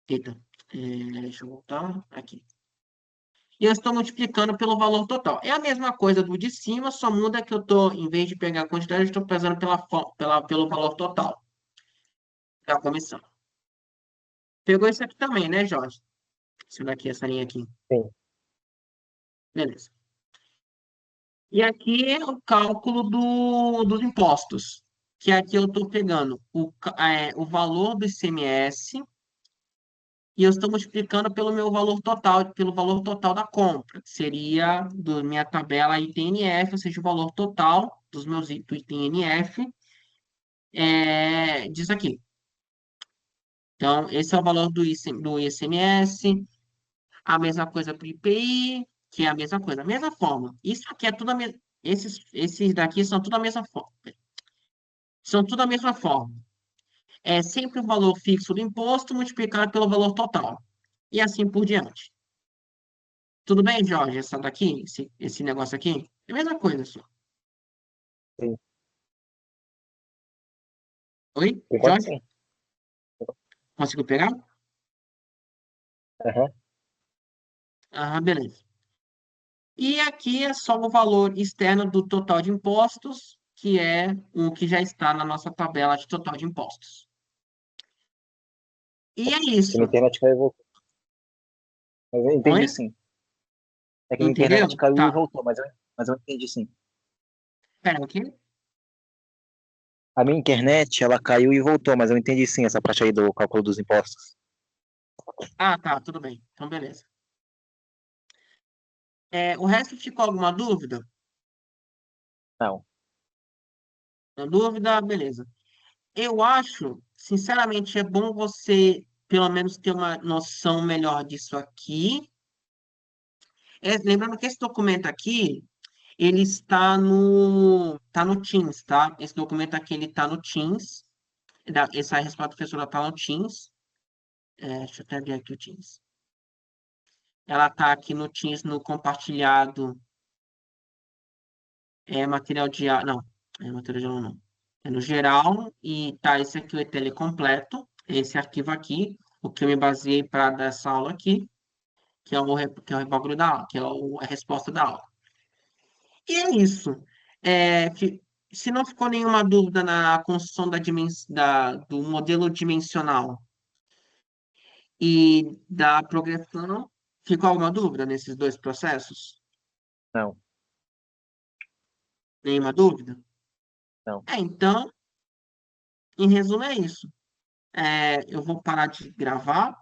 Eita, deixa eu voltar aqui. E eu estou multiplicando pelo valor total. É a mesma coisa do de cima, só muda que eu estou, em vez de pegar a quantidade, eu estou pesando pelo valor total da comissão. Pegou isso aqui também, né, Jorge? Isso daqui, essa linha aqui.
sim.
Beleza. E aqui é o cálculo dos impostos, que aqui eu estou pegando o valor do ICMS e eu estou multiplicando pelo valor total da compra, que seria da minha tabela ITNF, ou seja, o valor total do item NF, disso aqui. Então, esse é o valor do ICMS, a mesma coisa para o IPI, que é a mesma coisa, a mesma forma. Isso aqui é tudo a mesma. Esses daqui são tudo a mesma forma. São tudo a mesma forma. É sempre o valor fixo do imposto multiplicado pelo valor total. E assim por diante. Tudo bem, Jorge? Essa daqui, esse negócio aqui? É a mesma coisa, só.
Sim.
Oi,
Por enquanto
Jorge?
sim.
Conseguiu pegar?
Aham.
Ah, beleza. E aqui é só o valor externo do total de impostos, que é o que já está na nossa tabela de total de impostos. E é
Que minha
isso.
internet caiu e voltou. Mas eu entendi
Oi?
sim. É que minha internet
Entendeu?
caiu e
Tá.
voltou, mas eu entendi sim.
Pera aqui.
A minha internet, ela caiu e voltou, mas eu entendi sim essa parte aí do cálculo dos impostos.
Ah, tá, tudo bem. Então, beleza. O resto ficou alguma dúvida?
Não,
Na dúvida, beleza. Eu acho, sinceramente, é bom você pelo menos ter uma noção melhor disso aqui. Lembrando que esse documento aqui, ele tá no Teams, tá? Esse documento aqui, ele tá no Teams. Essa resposta da professora tá no Teams. Deixa eu até ver aqui o Teams. Ela tá aqui no Teams, no compartilhado, material de aula. Não, material de aula não. É no geral, e tá esse aqui, o ETL completo, esse arquivo aqui, o que eu me baseei para dar essa aula aqui, que é o bagulho da aula, que é a resposta da aula. E é isso. Se não ficou nenhuma dúvida na construção do modelo dimensional e da progressão, ficou alguma dúvida nesses dois processos?
não,
Nenhuma dúvida?
não.
Então, em resumo, é isso. Eu vou parar de gravar,